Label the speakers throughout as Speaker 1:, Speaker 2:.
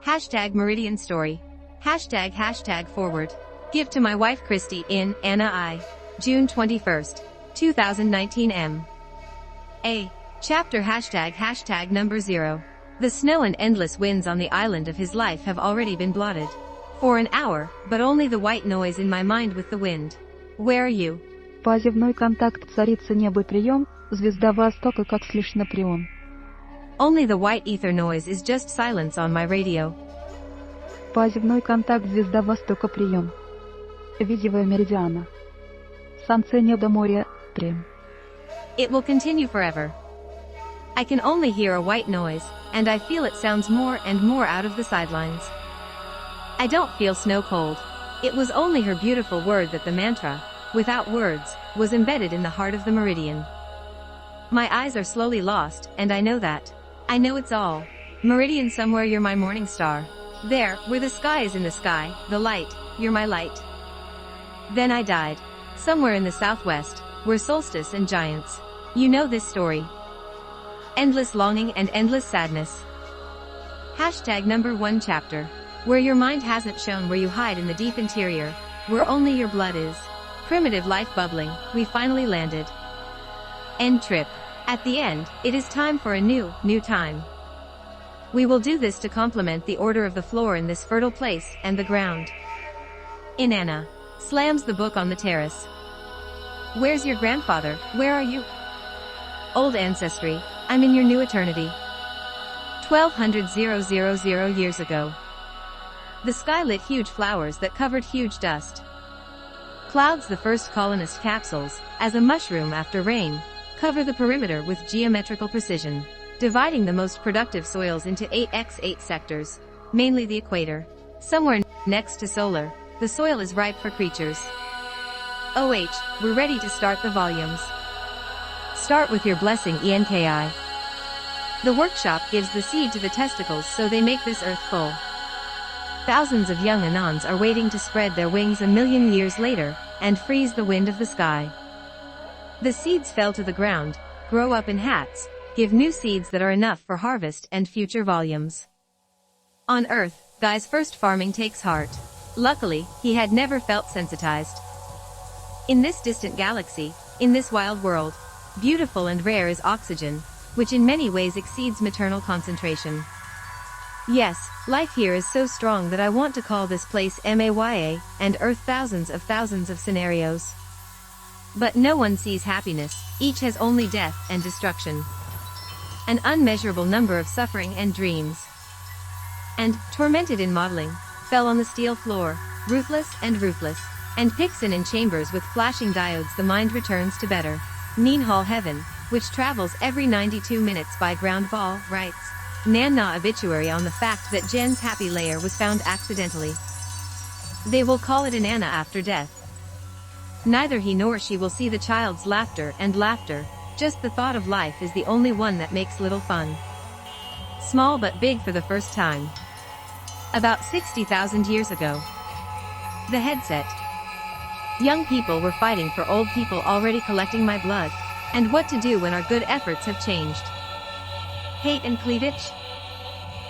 Speaker 1: Hashtag Meridian Story. Hashtag forward. Gift to my wife Christy in Anna I. June 21st, 2019 M. A. Chapter hashtag number 0. The snow and endless winds on the island of his life have already been blotted. For an hour, but only the white noise in my mind with the wind. Where are you?
Speaker 2: Поземной контакт царица небо прием, звезда востока как слышно прион.
Speaker 1: Only the white ether noise is just silence on my radio.
Speaker 2: Поземной контакт звезда востока прием. Видевая меридиана. Солнце небо море, трем.
Speaker 1: It will continue forever. I can only hear a white noise, and I feel it sounds more and more out of the sidelines. I don't feel snow cold. It was only her beautiful word that the mantra, without words, was embedded in the heart of the meridian. My eyes are slowly lost, and I know that. I know it's all. Meridian, somewhere you're my morning star. There, where the sky is in the sky, the light, you're my light. Then I died. Somewhere in the southwest, where solstice and giants. You know this story. Endless longing and endless sadness. Hashtag number 1 chapter. Where your mind hasn't shown, where you hide in the deep interior, where only your blood is. Primitive life bubbling, we finally landed. End trip. At the end, it is time for a new time. We will do this to complement the order of the floor in this fertile place, and the ground. Inanna. Slams the book on the terrace. Where's your grandfather? Where are you? Old ancestry, I'm in your new eternity. 1200 years ago. The sky lit huge flowers that covered huge dust. Clouds, the first colonist capsules, as a mushroom after rain, cover the perimeter with geometrical precision, dividing the most productive soils into 8x8 sectors, mainly the equator. Somewhere next to solar, the soil is ripe for creatures. OH, we're ready to start the volumes. Start with your blessing ENKI. The workshop gives the seed to the testicles so they make this earth full. Thousands of young Anons are waiting to spread their wings a million years later, and freeze the wind of the sky. The seeds fell to the ground, grow up in hats, give new seeds that are enough for harvest and future volumes. On Earth, Guy's first farming takes heart. Luckily, he had never felt sensitized. In this distant galaxy, in this wild world, beautiful and rare is oxygen, which in many ways exceeds maternal concentration. Yes, life here is so strong that I want to call this place Maya, and Earth thousands of scenarios. But no one sees happiness, each has only death and destruction. An unmeasurable number of suffering and dreams. And, tormented in modeling, fell on the steel floor, ruthless, and Pixin in chambers with flashing diodes. The mind returns to better. Ninhal heaven, which travels every 92 minutes by ground ball, writes. Nana obituary on the fact that Jen's happy layer was found accidentally. They will call it Inanna after death. Neither he nor she will see the child's laughter, just the thought of life is the only one that makes little fun. Small but big for the first time. About 60,000 years ago. The headset. Young people were fighting for old people, already collecting my blood. And what to do when our good efforts have changed. Hate and cleavage?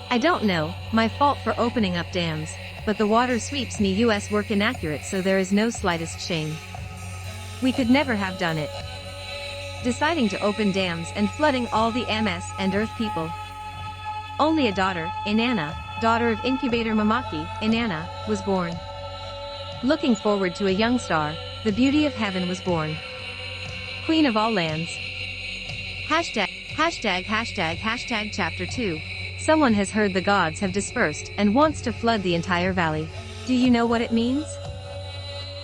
Speaker 1: I don't know, my fault for opening up dams, but the water sweeps me. US work inaccurate, so there is no slightest shame. We could never have done it. Deciding to open dams and flooding all the MS and Earth people. Only a daughter, Inanna, daughter of incubator Mamaki, Inanna, was born. Looking forward to a young star, the beauty of heaven was born. Queen of all lands. Hashtag chapter 2. Someone has heard the gods have dispersed and wants to flood the entire valley. Do you know what it means?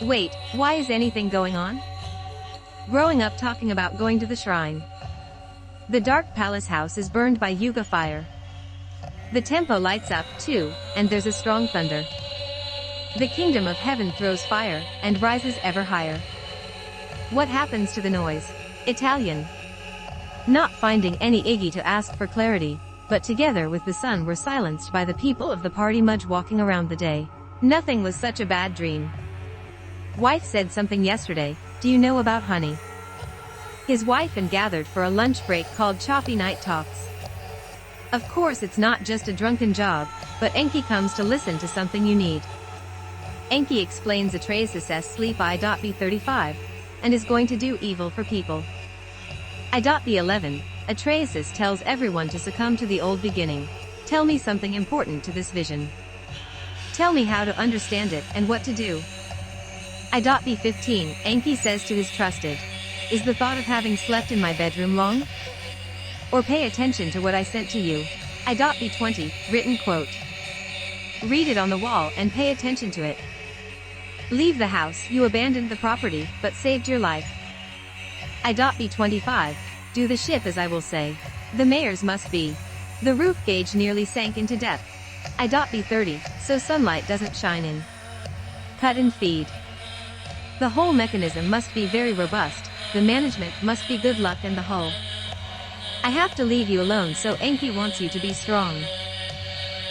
Speaker 1: Wait, why is anything going on? Growing up talking about going to the shrine. The dark palace house is burned by Yuga fire. The tempo lights up, too, and there's a strong thunder. The kingdom of heaven throws fire, and rises ever higher. What happens to the noise? Italian. Not finding any Iggy to ask for clarity, but together with the sun were silenced by the people of the party Mudge walking around the day. Nothing was such a bad dream. Wife said something yesterday, do you know about honey? His wife and gathered for a lunch break called Choppy Night Talks. Of course it's not just a drunken job, but Enki comes to listen to something you need. Enki explains Atreus' sleep I.B35, and is going to do evil for people. I.B11, Atreus tells everyone to succumb to the old beginning. Tell me something important to this vision. Tell me how to understand it and what to do. I.B15, Enki says to his trusted, is the thought of having slept in my bedroom long? Or pay attention to what I sent to you. I.B20, written quote. Read it on the wall and pay attention to it. Leave the house, you abandoned the property, but saved your life. I.B25, do the ship as I will say. The mayor's must be. The roof gauge nearly sank into depth. I.B30, so sunlight doesn't shine in. Cut and feed. The whole mechanism must be very robust, the management must be good luck and the hull. I have to leave you alone so Enki wants you to be strong.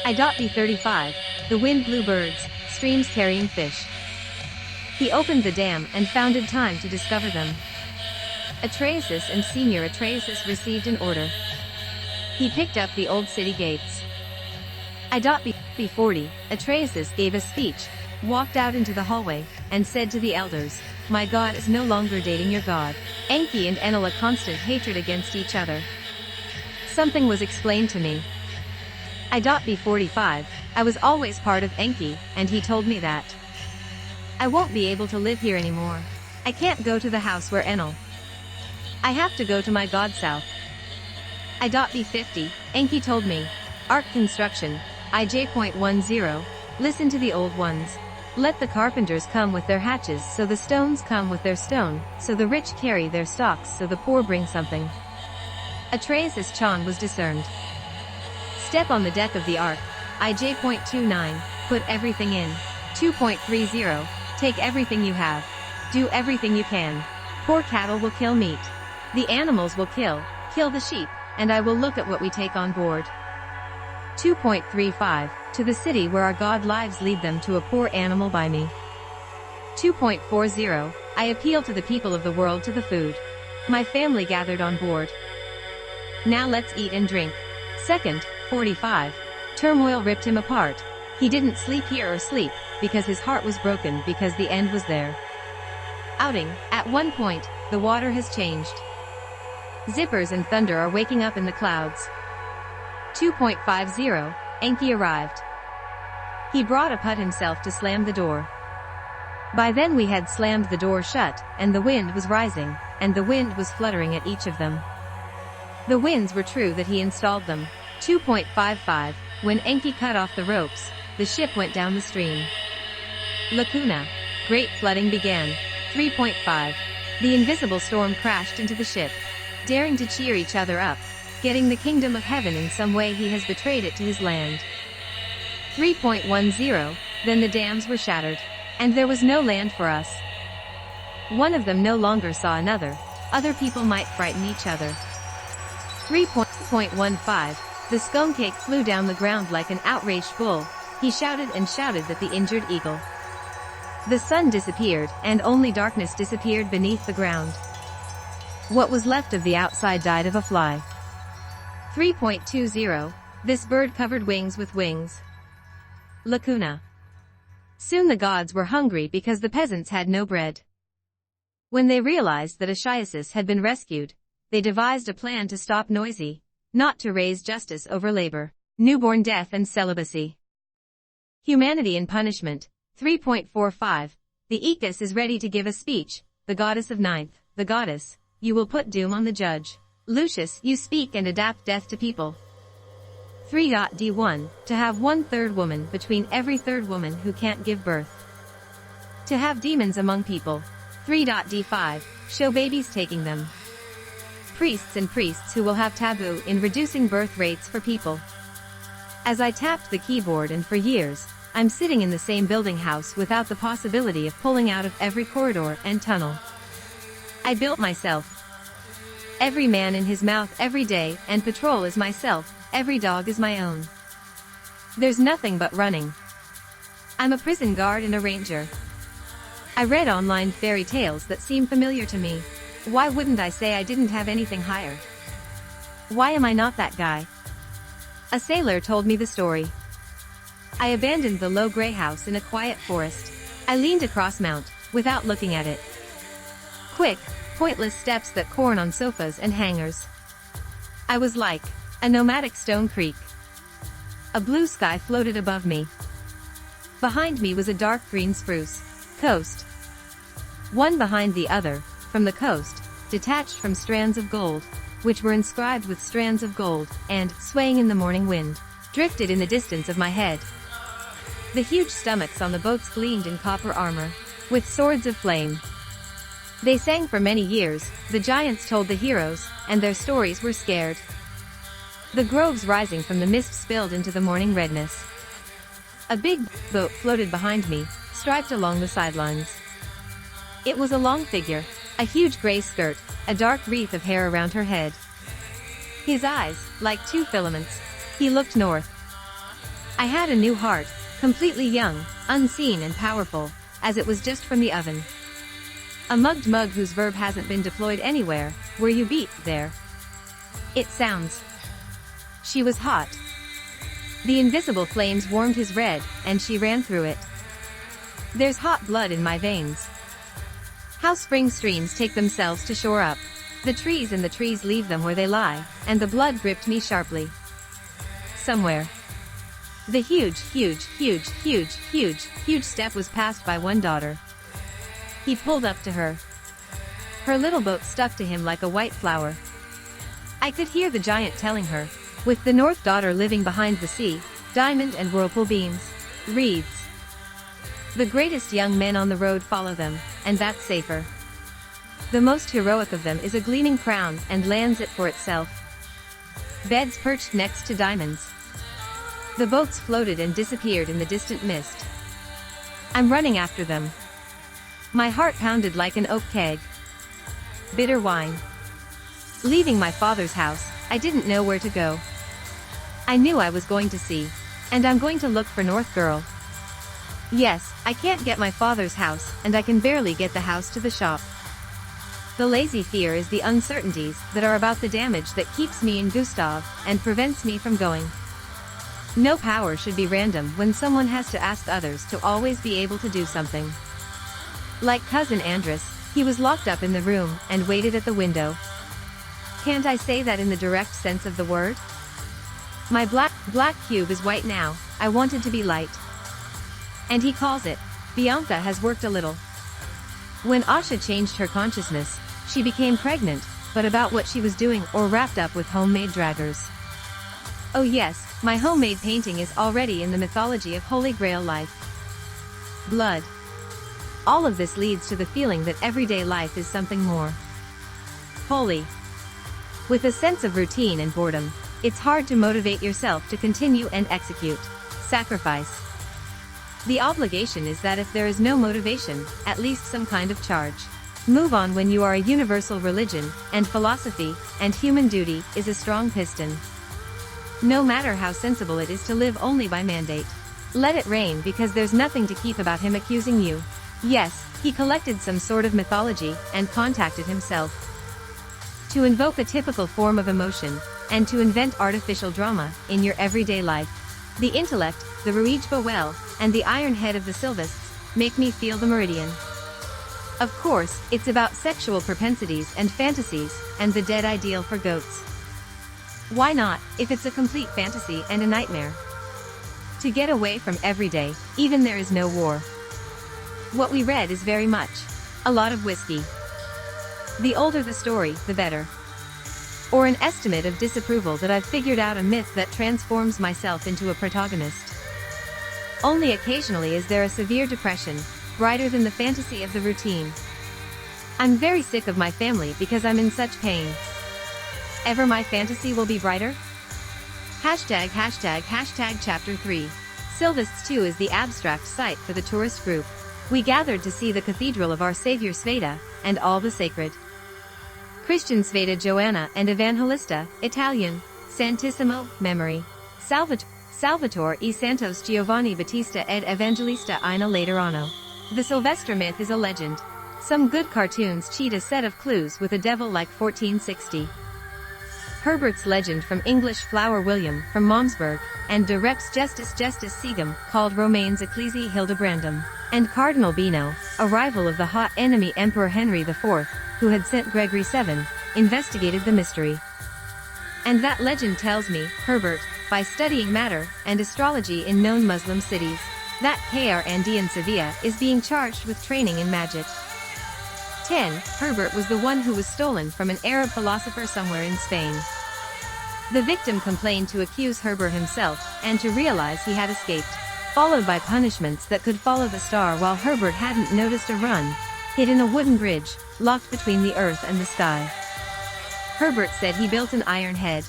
Speaker 1: I.B35, the wind blew birds, streams carrying fish. He opened the dam and founded time to discover them. Atreus and Senior Atreus received an order. He picked up the old city gates. I.B40, Atreus gave a speech, walked out into the hallway, and said to the elders, my god is no longer dating your god. Enki and Enlil a constant hatred against each other. Something was explained to me. I.B45, I was always part of Enki, and he told me that. I won't be able to live here anymore. I can't go to the house where Enlil. I have to go to my god south. I.B50, Enki told me. Ark construction, IJ.10, listen to the old ones. Let the carpenters come with their hatches so the stones come with their stone, so the rich carry their stocks so the poor bring something. Atreus' Chan was discerned. Step on the deck of the ark, IJ.29, put everything in. 2.30, take everything you have. Do everything you can. Poor cattle will kill meat. The animals will kill the sheep, and I will look at what we take on board. 2.35, to the city where our god lives lead them to a poor animal by me. 2.40, I appeal to the people of the world to the food. My family gathered on board. Now let's eat and drink. Second, 45, turmoil ripped him apart. He didn't sleep here or sleep, because his heart was broken because the end was there. Outing, at one point, the water has changed. Zippers and thunder are waking up in the clouds. 2.50, Enki arrived. He brought a putt himself to slam the door. By then we had slammed the door shut, and the wind was rising, and the wind was fluttering at each of them. The winds were true that he installed them. 2.55, when Enki cut off the ropes, the ship went down the stream. Lacuna. Great flooding began. 3.5. The invisible storm crashed into the ship. Daring to cheer each other up. Getting the kingdom of heaven in some way he has betrayed it to his land. 3.10, then the dams were shattered. And there was no land for us. One of them no longer saw another. Other people might frighten each other. 3.15, the scone cake flew down the ground like an outraged bull. He shouted and shouted that the injured eagle. The sun disappeared, and only darkness disappeared beneath the ground. What was left of the outside died of a fly. 3.20, this bird covered wings with wings. Lacuna. Soon the gods were hungry because the peasants had no bread. When they realized that Ashiasis had been rescued, they devised a plan to stop noisy, not to raise justice over labor, newborn death and celibacy. Humanity in punishment. 3.45, the Ecus is ready to give a speech, the goddess of ninth, the goddess, you will put doom on the judge. Lucius, you speak and adapt death to people. 3.D1, to have 1/3 woman between every third woman who can't give birth. To have demons among people. 3.D5, show babies taking them. Priests and priests who will have taboo in reducing birth rates for people. As I tapped the keyboard and for years, I'm sitting in the same building house without the possibility of pulling out of every corridor and tunnel. I built myself. Every man in his mouth every day, and patrol is myself, every dog is my own. There's nothing but running. I'm a prison guard and a ranger. I read online fairy tales that seem familiar to me. Why wouldn't I say I didn't have anything higher? Why am I not that guy? A sailor told me the story. I abandoned the low gray house in a quiet forest. I leaned across Mount, without looking at it. Quick, pointless steps that corn on sofas and hangers. I was like a nomadic stone creek. A blue sky floated above me. Behind me was a dark green spruce coast. One behind the other, from the coast, detached from strands of gold, which were inscribed with strands of gold, and, swaying in the morning wind, drifted in the distance of my head. The huge stomachs on the boats gleamed in copper armor, with swords of flame. They sang for many years, the giants told the heroes, and their stories were scared. The groves rising from the mist spilled into the morning redness. A big boat floated behind me, striped along the sidelines. It was a long figure, a huge gray skirt, a dark wreath of hair around her head. His eyes, like two filaments. He looked north. I had a new heart, completely young, unseen and powerful, as it was just from the oven. A mugged mug whose verb hasn't been deployed anywhere, where you beat, there. It sounds. She was hot. The invisible flames warmed his red, and she ran through it. There's hot blood in my veins. How spring streams take themselves to shore up. The trees and the trees leave them where they lie, and the blood gripped me sharply. Somewhere. The huge step was passed by one daughter. He pulled up to her. Her little boat stuck to him like a white flower. I could hear the giant telling her, with the north daughter living behind the sea, diamond and whirlpool beams, reeds. The greatest young men on the road follow them, and that's safer. The most heroic of them is a gleaming crown and lands it for itself. Beds perched next to diamonds. The boats floated and disappeared in the distant mist. I'm running after them. My heart pounded like an oak keg. Bitter wine. Leaving my father's house, I didn't know where to go. I knew I was going to sea. And I'm going to look for North Girl. Yes, I can't get my father's house, and I can barely get the house to the shop. The lazy fear is the uncertainties that are about the damage that keeps me in Gustav, and prevents me from going. No power should be random when someone has to ask others to always be able to do something. Like cousin Andrus, he was locked up in the room, and waited at the window. Can't I say that in the direct sense of the word? My black cube is white now, I wanted to be light. And he calls it. Bianca has worked a little. When Asha changed her consciousness, she became pregnant, but about what she was doing or wrapped up with homemade draggers. Oh yes, my homemade painting is already in the mythology of Holy Grail life. Blood. All of this leads to the feeling that everyday life is something more holy. With a sense of routine and boredom, it's hard to motivate yourself to continue and execute. Sacrifice. The obligation is that if there is no motivation, at least some kind of charge. Move on when you are a universal religion, and philosophy, and human duty, is a strong piston. No matter how sensible it is to live only by mandate. Let it rain because there's nothing to keep about him accusing you. Yes, he collected some sort of mythology, and contacted himself. To invoke a typical form of emotion, and to invent artificial drama, in your everyday life. The intellect, the Ruijba well, and the iron head of the Sylvists, make me feel the meridian. Of course, it's about sexual propensities and fantasies, and the dead ideal for goats. Why not, if it's a complete fantasy and a nightmare? To get away from everyday, even there is no war. What we read is very much a lot of whiskey. The older the story, the better. Or an estimate of disapproval that I've figured out a myth that transforms myself into a protagonist. Only occasionally is there a severe depression, brighter than the fantasy of the routine. I'm very sick of my family because I'm in such pain. Ever my fantasy will be brighter? Hashtag chapter 3. Sylvists 2 is the abstract site for the tourist group. We gathered to see the cathedral of our Savior Sveta, and all the sacred Christian Sveta Joanna and Evangelista, Italian, Santissimo, memory. Salvatore e Santos Giovanni Battista ed Evangelista Ina Laterano. The Sylvester myth is a legend. Some good cartoons cheat a set of clues with a devil like 1460. Herbert's legend from English Flower William from Malmesburg, and de Reps Justus Segum, called Romanes Ecclesiae Hildebrandum, and Cardinal Bino, a rival of the hot enemy Emperor Henry IV, who had sent Gregory VII, investigated the mystery. And that legend tells me, Herbert, by studying matter and astrology in known Muslim cities, that Kr Andy in Sevilla is being charged with training in magic. 10. Herbert was the one who was stolen from an Arab philosopher somewhere in Spain. The victim complained to accuse Herbert himself, and to realize he had escaped, followed by punishments that could follow the star while Herbert hadn't noticed a run, hid in a wooden bridge, locked between the earth and the sky. Herbert said he built an iron head.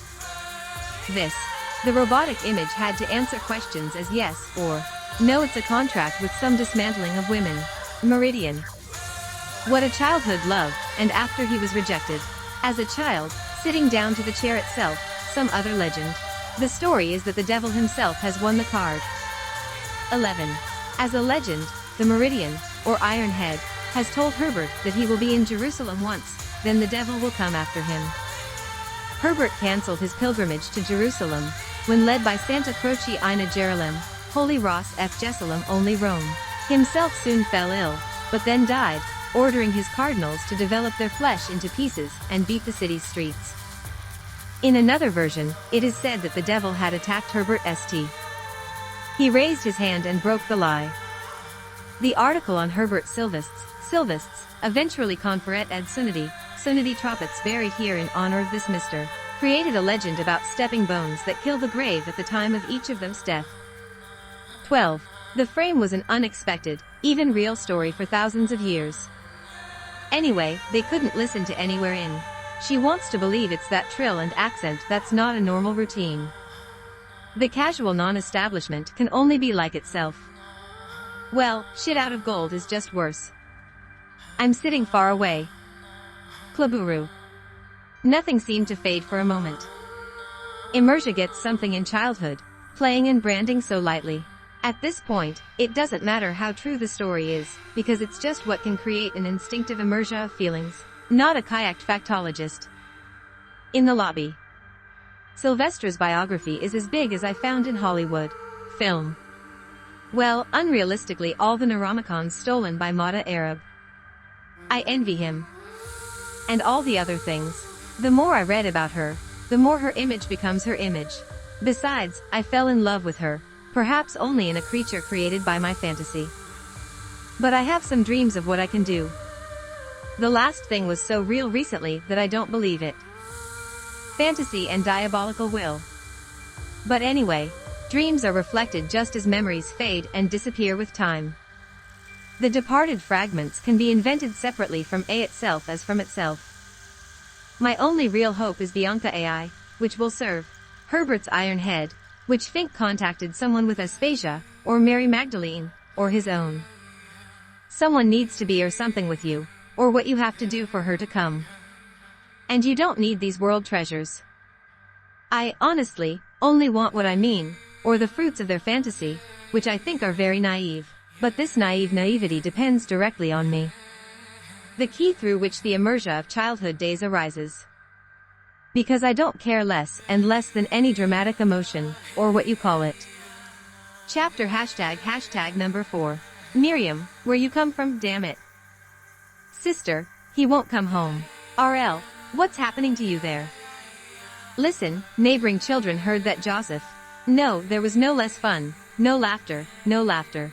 Speaker 1: The robotic image had to answer questions as yes or no. It's a contract with some dismantling of women. Meridian. What a childhood love, and after he was rejected. As a child, sitting down to the chair itself, some other legend. The story is that the devil himself has won the card. 11. As a legend, the Meridian, or Iron Head, has told Herbert that he will be in Jerusalem once, then the devil will come after him. Herbert cancelled his pilgrimage to Jerusalem, when led by Santa Croce Ina Jerusalem, Holy Ross F. Jerusalem only Rome. Himself soon fell ill, but then died, ordering his cardinals to develop their flesh into pieces and beat the city's streets. In another version, it is said that the devil had attacked Herbert St. He raised his hand and broke the lie. The article on Herbert Silvests, eventually Conferet ad Sunity Troppets buried here in honor of this mister, created a legend about stepping bones that kill the grave at the time of each of them's death. 12. The frame was an unexpected, even real story for thousands of years. Anyway, they couldn't listen to anywhere in. She wants to believe it's that trill and accent that's not a normal routine. The casual non-establishment can only be like itself. Well, shit out of gold is just worse. I'm sitting far away. Klaburu. Nothing seemed to fade for a moment. Emerja gets something in childhood, playing and branding so lightly. At this point, it doesn't matter how true the story is, because it's just what can create an instinctive Emerja of feelings, not a kayaked factologist. In the lobby. Sylvester's biography is as big as I found in Hollywood. Film. Well, unrealistically all the Neuronomicons stolen by Mata Arab. I envy him. And all the other things. The more I read about her, the more her image becomes her image. Besides, I fell in love with her, perhaps only in a creature created by my fantasy. But I have some dreams of what I can do. The last thing was so real recently that I don't believe it. Fantasy and diabolical will. But anyway, dreams are reflected just as memories fade and disappear with time. The departed fragments can be invented separately from A itself as from itself. My only real hope is Bianca AI, which will serve Herbert's Iron Head, which Fink contacted someone with Aspasia, or Mary Magdalene, or his own. Someone needs to be or something with you, or what you have to do for her to come. And you don't need these world treasures. I, honestly, only want what I mean, or the fruits of their fantasy, which I think are very naive. But this naivety depends directly on me. The key through which the Emerja of childhood days arises. Because I don't care less and less than any dramatic emotion, or what you call it. Chapter hashtag number 4. Miriam, where you come from, damn it. Sister, he won't come home. RL, what's happening to you there? Listen, neighboring children heard that Joseph. No, there was no less fun, no laughter, no laughter.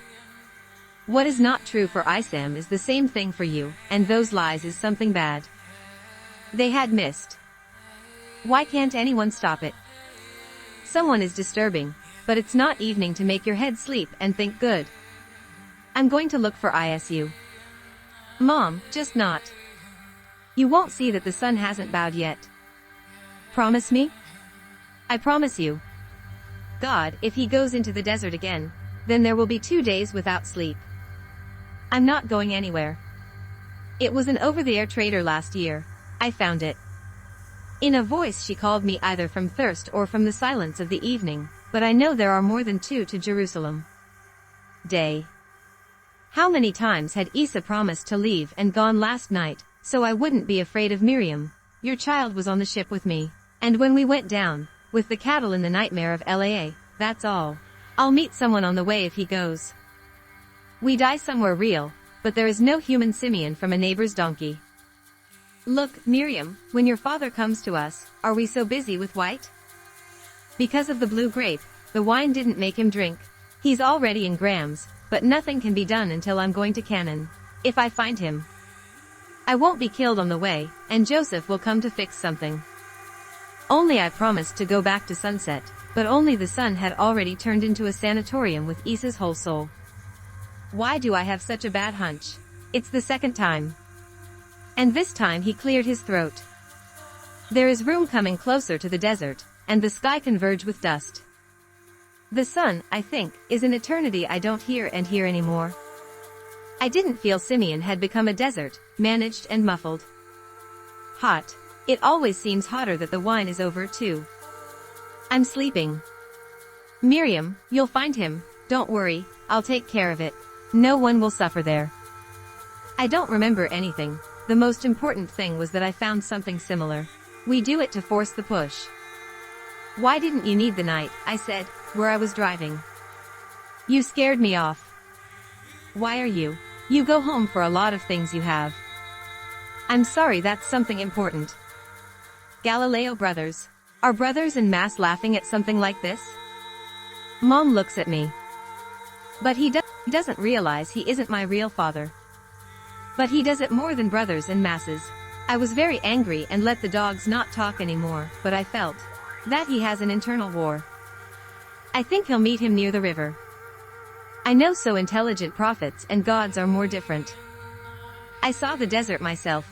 Speaker 1: What is not true for Isam is the same thing for you, and those lies is something bad. They had missed. Why can't anyone stop it? Someone is disturbing, but it's not evening to make your head sleep and think good. I'm going to look for ISU. Mom, just not. You won't see that the sun hasn't bowed yet. Promise me? I promise you. God, if he goes into the desert again, then there will be 2 days without sleep. I'm not going anywhere. It was an over-the-air trader last year. I found it. In a voice she called me either from thirst or from the silence of the evening, but I know there are more than 2 to Jerusalem. Day. How many times had Isa promised to leave and gone last night, so I wouldn't be afraid of Miriam? Your child was on the ship with me. And when we went down, with the cattle in the nightmare of LAA, that's all. I'll meet someone on the way if he goes. We die somewhere real, but there is no human simian from a neighbor's donkey. Look, Miriam, when your father comes to us, are we so busy with white? Because of the blue grape, the wine didn't make him drink. He's already in grams, but nothing can be done until I'm going to Canaan. If I find him, I won't be killed on the way, and Joseph will come to fix something. Only I promised to go back to Sunset, but only the sun had already turned into a sanatorium with Issa's whole soul. Why do I have such a bad hunch? It's the second time. And this time he cleared his throat. There is room coming closer to the desert, and the sky converge with dust. The sun, I think, is an eternity I don't hear anymore. I didn't feel Simeon had become a desert, managed and muffled. Hot. It always seems hotter that the wine is over too. I'm sleeping. Miriam, you'll find him, don't worry, I'll take care of it. No one will suffer there. I don't remember anything. The most important thing was that I found something similar. We do it to force the push. Why didn't you need the night, I said, where I was driving. You scared me off. Why are you? You go home for a lot of things you have. I'm sorry, that's something important. Galileo brothers. Are brothers in mass laughing at something like this? Mom looks at me. But he doesn't realize he isn't my real father. But he does it more than brothers in masses. I was very angry and let the dogs not talk anymore, but I felt that he has an internal war. I think he'll meet him near the river. I know so intelligent prophets and gods are more different. I saw the desert myself.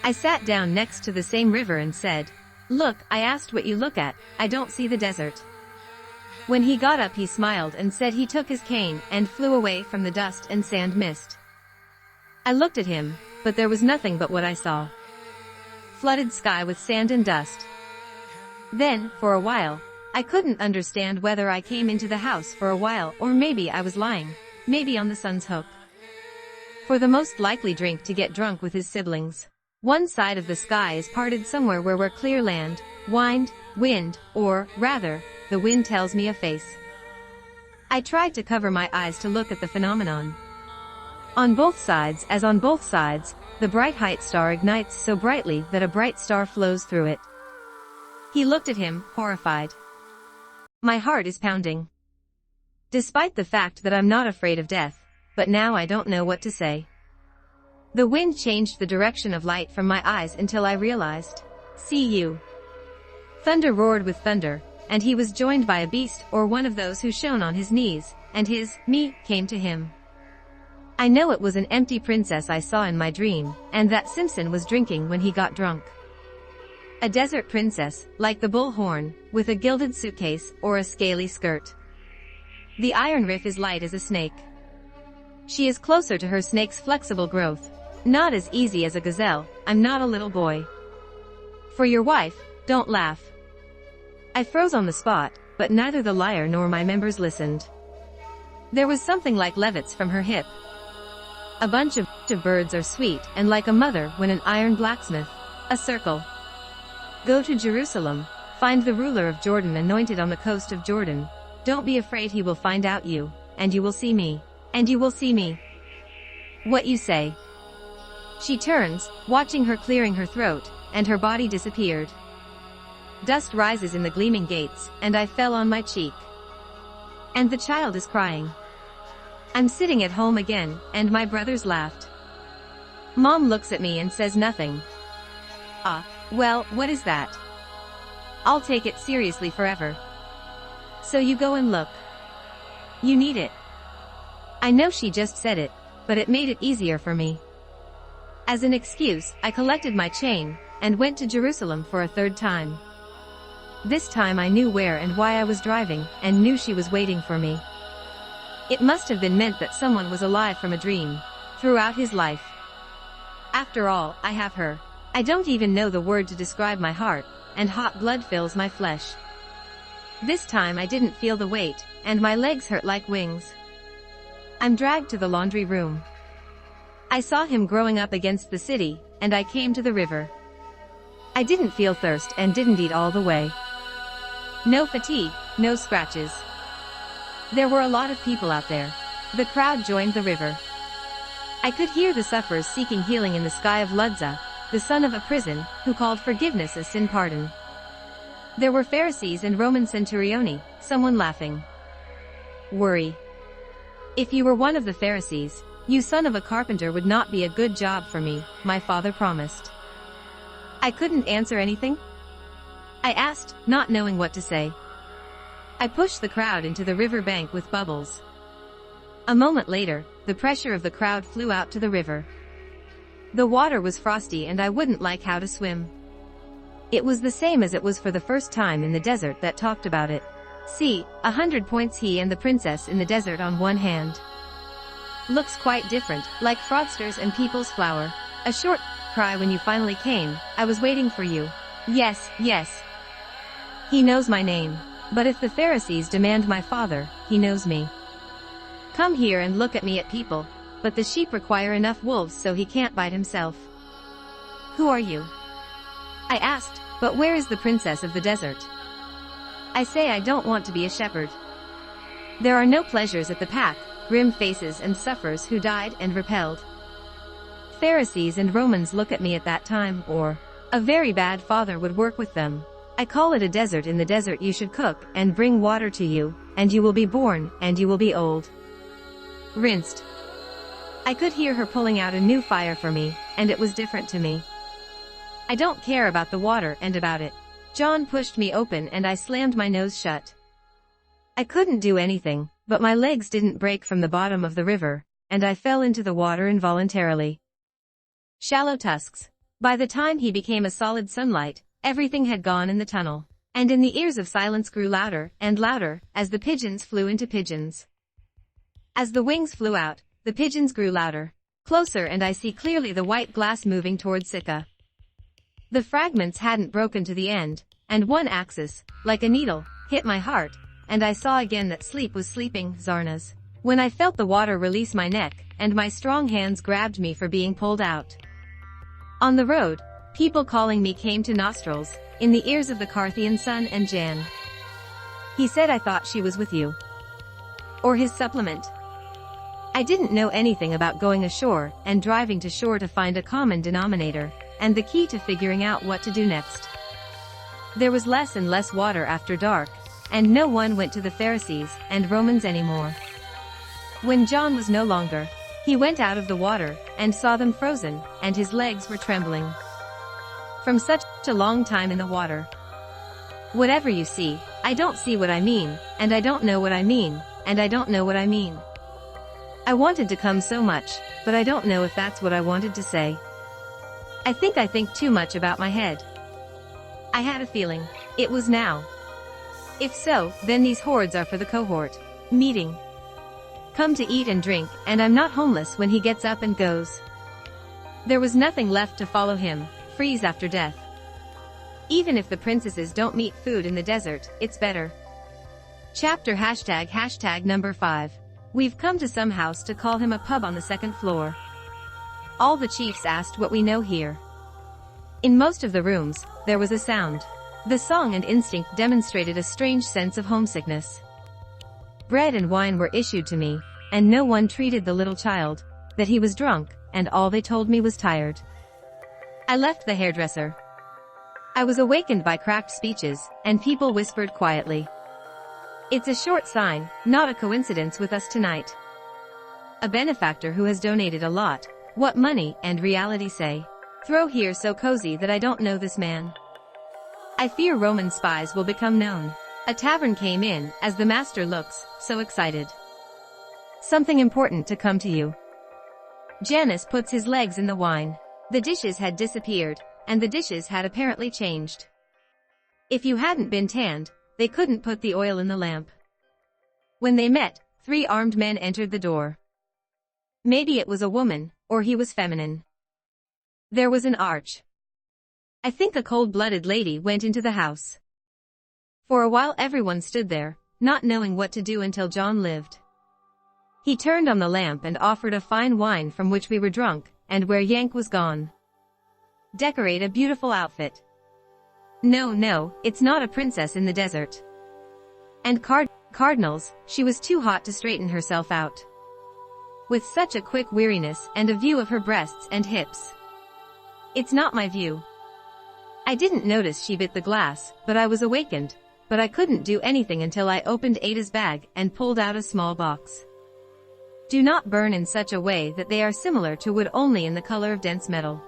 Speaker 1: I sat down next to the same river and said, "Look, I asked what you look at, I don't see the desert." When he got up he smiled and said he took his cane and flew away from the dust and sand mist. I looked at him, but there was nothing but what I saw. Flooded sky with sand and dust. Then, for a while, I couldn't understand whether I came into the house for a while or maybe I was lying, maybe on the sun's hook. For the most likely drink to get drunk with his siblings. One side of the sky is parted somewhere where we're clear land, wind, or, rather, the wind tells me a face. I tried to cover my eyes to look at the phenomenon. On both sides, the bright height star ignites so brightly that a bright star flows through it. He looked at him, horrified. My heart is pounding. Despite the fact that I'm not afraid of death, but now I don't know what to say. The wind changed the direction of light from my eyes until I realized. See you. Thunder roared with thunder, and he was joined by a beast or one of those who shone on his knees, and me, came to him. I know it was an empty princess I saw in my dream, and that Simpson was drinking when he got drunk. A desert princess, like the bullhorn, with a gilded suitcase or a scaly skirt. The iron riff is light as a snake. She is closer to her snake's flexible growth. Not as easy as a gazelle, I'm not a little boy. For your wife, don't laugh. I froze on the spot, but neither the liar nor my members listened. There was something like levits from her hip. A bunch of birds are sweet and like a mother when an iron blacksmith. A circle. Go to Jerusalem, find the ruler of Jordan anointed on the coast of Jordan. Don't be afraid, he will find out you, and you will see me, and you will see me. What you say? She turns, watching her clearing her throat, and her body disappeared. Dust rises in the gleaming gates, and I fell on my cheek. And the child is crying. I'm sitting at home again, and my brothers laughed. Mom looks at me and says nothing. Well, what is that? I'll take it seriously forever. So you go and look. You need it. I know she just said it, but it made it easier for me. As an excuse, I collected my chain, and went to Jerusalem for a third time. This time I knew where and why I was driving, and knew she was waiting for me. It must have been meant that someone was alive from a dream, throughout his life. After all, I have her. I don't even know the word to describe my heart, and hot blood fills my flesh. This time I didn't feel the weight, and my legs hurt like wings. I'm dragged to the laundry room. I saw him growing up against the city, and I came to the river. I didn't feel thirst and didn't eat all the way. No fatigue, no scratches. There were a lot of people out there. The crowd joined the river. I could hear the sufferers seeking healing in the sky of Ludza, the son of a prison, who called forgiveness a sin pardon. There were Pharisees and Roman centurioni, someone laughing. Worry. If you were one of the Pharisees, you son of a carpenter would not be a good job for me, my father promised. I couldn't answer anything. I asked, not knowing what to say. I pushed the crowd into the river bank with bubbles. A moment later, the pressure of the crowd flew out to the river. The water was frosty and I wouldn't like how to swim. It was the same as it was for the first time in the desert that talked about it. See, 100 points he and the princess in the desert on one hand. Looks quite different, like fraudsters and people's flower. A short cry when you finally came, I was waiting for you. Yes, yes. He knows my name. But if the Pharisees demand my father, he knows me. Come here and look at me at people, but the sheep require enough wolves so he can't bite himself. Who are you? I asked, but where is the princess of the desert? I say I don't want to be a shepherd. There are no pleasures at the pack, grim faces and sufferers who died and repelled. Pharisees and Romans look at me at that time, or a very bad father would work with them. I call it a desert. In the desert you should cook and bring water to you, and you will be born, and you will be old. Rinsed. I could hear her pulling out a new fire for me, and it was different to me. I don't care about the water and about it. John pushed me open and I slammed my nose shut. I couldn't do anything, but my legs didn't break from the bottom of the river, and I fell into the water involuntarily. Shallow tusks. By the time he became a solid sunlight, everything had gone in the tunnel, and in the ears of silence grew louder and louder, as the pigeons flew into pigeons. As the wings flew out, the pigeons grew louder, closer, and I see clearly the white glass moving towards Sika. The fragments hadn't broken to the end, and one axis, like a needle, hit my heart, and I saw again that sleep was sleeping, Zarnas. When I felt the water release my neck, and my strong hands grabbed me for being pulled out. On the road, people calling me came to nostrils, in the ears of the Carthian son and Jan. He said I thought she was with you. Or his supplement. I didn't know anything about going ashore and driving to shore to find a common denominator, and the key to figuring out what to do next. There was less and less water after dark, and no one went to the Pharisees and Romans anymore. When John was no longer, he went out of the water and saw them frozen, and his legs were trembling. From such a long time in the water. Whatever you see, I don't see what I mean, and I don't know what I mean, and I don't know what I mean. I wanted to come so much, but I don't know if that's what I wanted to say. I think too much about my head. I had a feeling. It was now. If so, then these hordes are for the cohort meeting. Come to eat and drink, and I'm not homeless when he gets up and goes. There was nothing left to follow him. Freeze after death. Even if the princesses don't meet food in the desert, it's better. Chapter ## number 5. We've come to some house to call him a pub on the second floor. All the chiefs asked what we know here. In most of the rooms, there was a sound. The song and instinct demonstrated a strange sense of homesickness. Bread and wine were issued to me, and no one treated the little child, that he was drunk, and all they told me was tired. I left the hairdresser. I was awakened by cracked speeches, and people whispered quietly. It's a short sign, not a coincidence with us tonight. A benefactor who has donated a lot, what money and reality say. Throw here so cozy that I don't know this man. I fear Roman spies will become known. A tavern came in, as the master looks, so excited. Something important to come to you. Janus puts his legs in the wine. The dishes had disappeared, and the dishes had apparently changed. If you hadn't been tanned, they couldn't put the oil in the lamp. When they met, 3 armed men entered the door. Maybe it was a woman, or he was feminine. There was an arch. I think a cold-blooded lady went into the house. For a while everyone stood there, not knowing what to do until John lived. He turned on the lamp and offered a fine wine from which we were drunk, and where Yank was gone. Decorate a beautiful outfit. No, no, it's not a princess in the desert. And cardinals, she was too hot to straighten herself out. With such a quick weariness and a view of her breasts and hips. It's not my view. I didn't notice she bit the glass, but I was awakened. But I couldn't do anything until I opened Ada's bag and pulled out a small box. Do not burn in such a way that they are similar to wood only in the color of dense metal.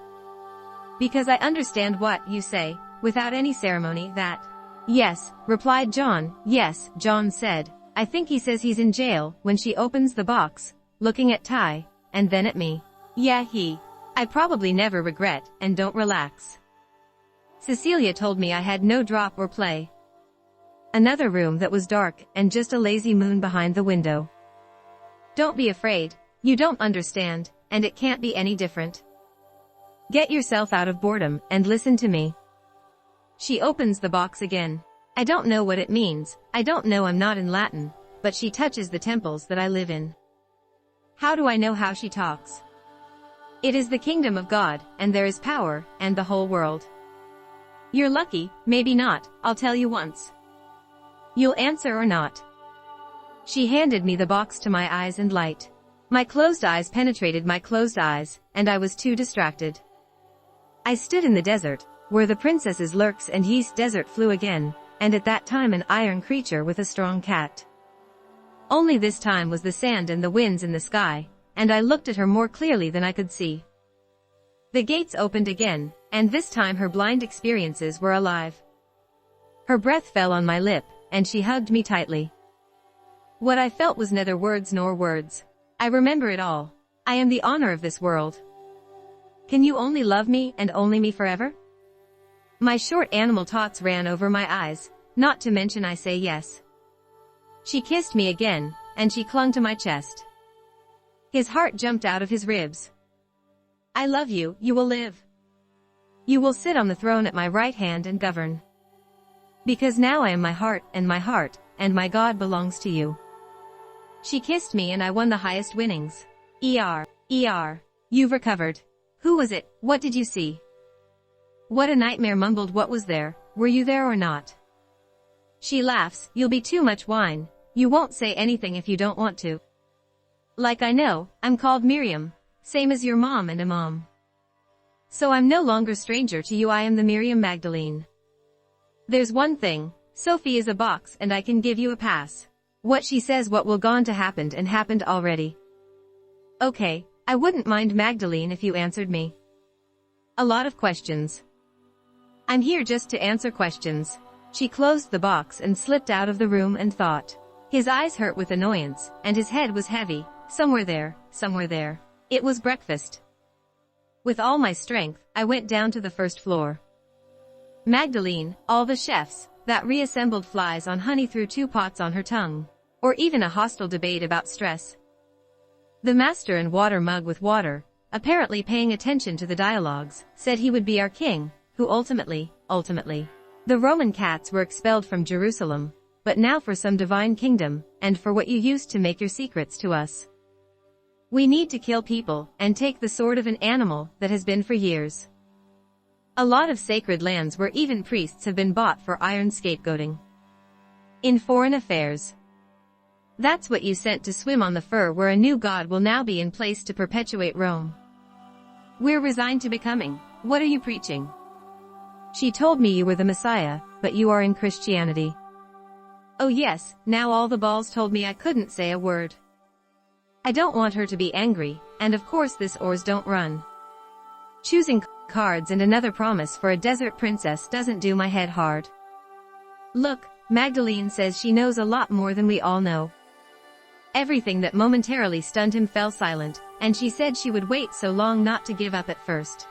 Speaker 1: Because I understand what you say, without any ceremony, that. Yes, replied John. Yes, John said. I think he says he's in jail, when she opens the box, looking at Ty, and then at me. Yeah, I probably never regret, and don't relax. Cecilia told me I had no drop or play. Another room that was dark, and just a lazy moon behind the window. Don't be afraid, you don't understand, and it can't be any different. Get yourself out of boredom, and listen to me. She opens the box again. I don't know what it means, I don't know, I'm not in Latin, but she touches the temples that I live in. How do I know how she talks? It is the kingdom of God, and there is power, and the whole world. You're lucky, maybe not, I'll tell you once. You'll answer or not. She handed me the box to my eyes and light. My closed eyes penetrated my closed eyes, and I was too distracted. I stood in the desert, where the princesses lurks and yeast desert flew again, and at that time an iron creature with a strong cat. Only this time was the sand and the winds in the sky, and I looked at her more clearly than I could see. The gates opened again, and this time her blind experiences were alive. Her breath fell on my lip, and she hugged me tightly. What I felt was neither words nor words. I remember it all. I am the honor of this world. Can you only love me and only me forever? My short animal tots ran over my eyes, not to mention I say yes. She kissed me again, and she clung to my chest. His heart jumped out of his ribs. I love you, you will live. You will sit on the throne at my right hand and govern. Because now I am my heart, and my God belongs to you. She kissed me and I won the highest winnings. You've recovered. Who was it? What did you see? What a nightmare, mumbled. What was there? Were you there or not? She laughs. You'll be too much wine. You won't say anything if you don't want to. Like I know, I'm called Miriam. Same as your mom and Imam. So I'm no longer stranger to you, I am the Miriam Magdalene. There's one thing, Sophie is a box and I can give you a pass. What she says what will gone to happened and happened already. Okay, I wouldn't mind Magdalene if you answered me. A lot of questions. I'm here just to answer questions. She closed the box and slipped out of the room and thought. His eyes hurt with annoyance, and his head was heavy, somewhere there. It was breakfast. With all my strength, I went down to the first floor. Magdalene, all the chefs, that reassembled flies on honey threw 2 pots on her tongue. Or even a hostile debate about stress. The master and water mug with water, apparently paying attention to the dialogues, said he would be our king, who ultimately. The Roman cats were expelled from Jerusalem, but now for some divine kingdom, and for what you used to make your secrets to us. We need to kill people, and take the sword of an animal that has been for years. A lot of sacred lands where even priests have been bought for iron scapegoating. In foreign affairs. That's what you sent to swim on the fur where a new god will now be in place to perpetuate Rome. We're resigned to becoming. What are you preaching? She told me you were the Messiah, but you are in Christianity. Oh yes, now all the balls told me I couldn't say a word. I don't want her to be angry, and of course this oars don't run. Choosing cards and another promise for a desert princess doesn't do my head hard. Look, Magdalene says she knows a lot more than we all know. Everything that momentarily stunned him fell silent, and she said she would wait so long not to give up at first.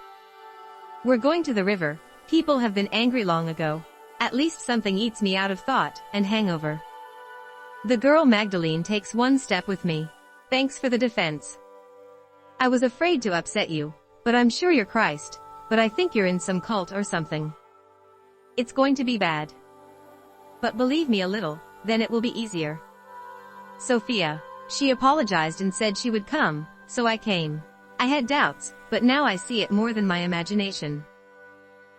Speaker 1: We're going to the river. People have been angry long ago. At least something eats me out of thought and hangover. The girl Magdalene takes one step with me. Thanks for the defense. I was afraid to upset you, but I'm sure you're Christ, but I think you're in some cult or something. It's going to be bad. But believe me a little, then it will be easier. Sophia. She apologized and said she would come, so I came. I had doubts, but now I see it more than my imagination.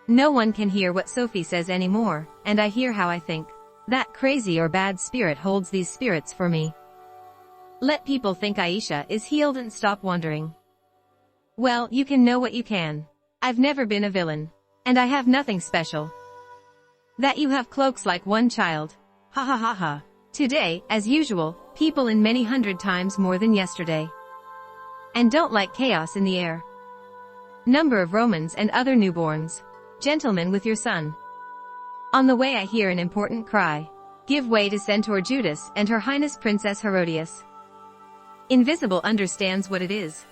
Speaker 1: No one can hear what Sophie says anymore, and I hear how I think. That crazy or bad spirit holds these spirits for me. Let people think Aisha is healed and stop wondering. Well, you can know what you can. I've never been a villain. And I have nothing special. That you have cloaks like one child. Ha ha ha ha. Today, as usual, people in many 100 times more than yesterday. And don't like chaos in the air. Number of Romans and other newborns. Gentlemen with your son. On the way I hear an important cry. Give way to Centaur Judas and Her Highness Princess Herodias. Invisible understands what it is.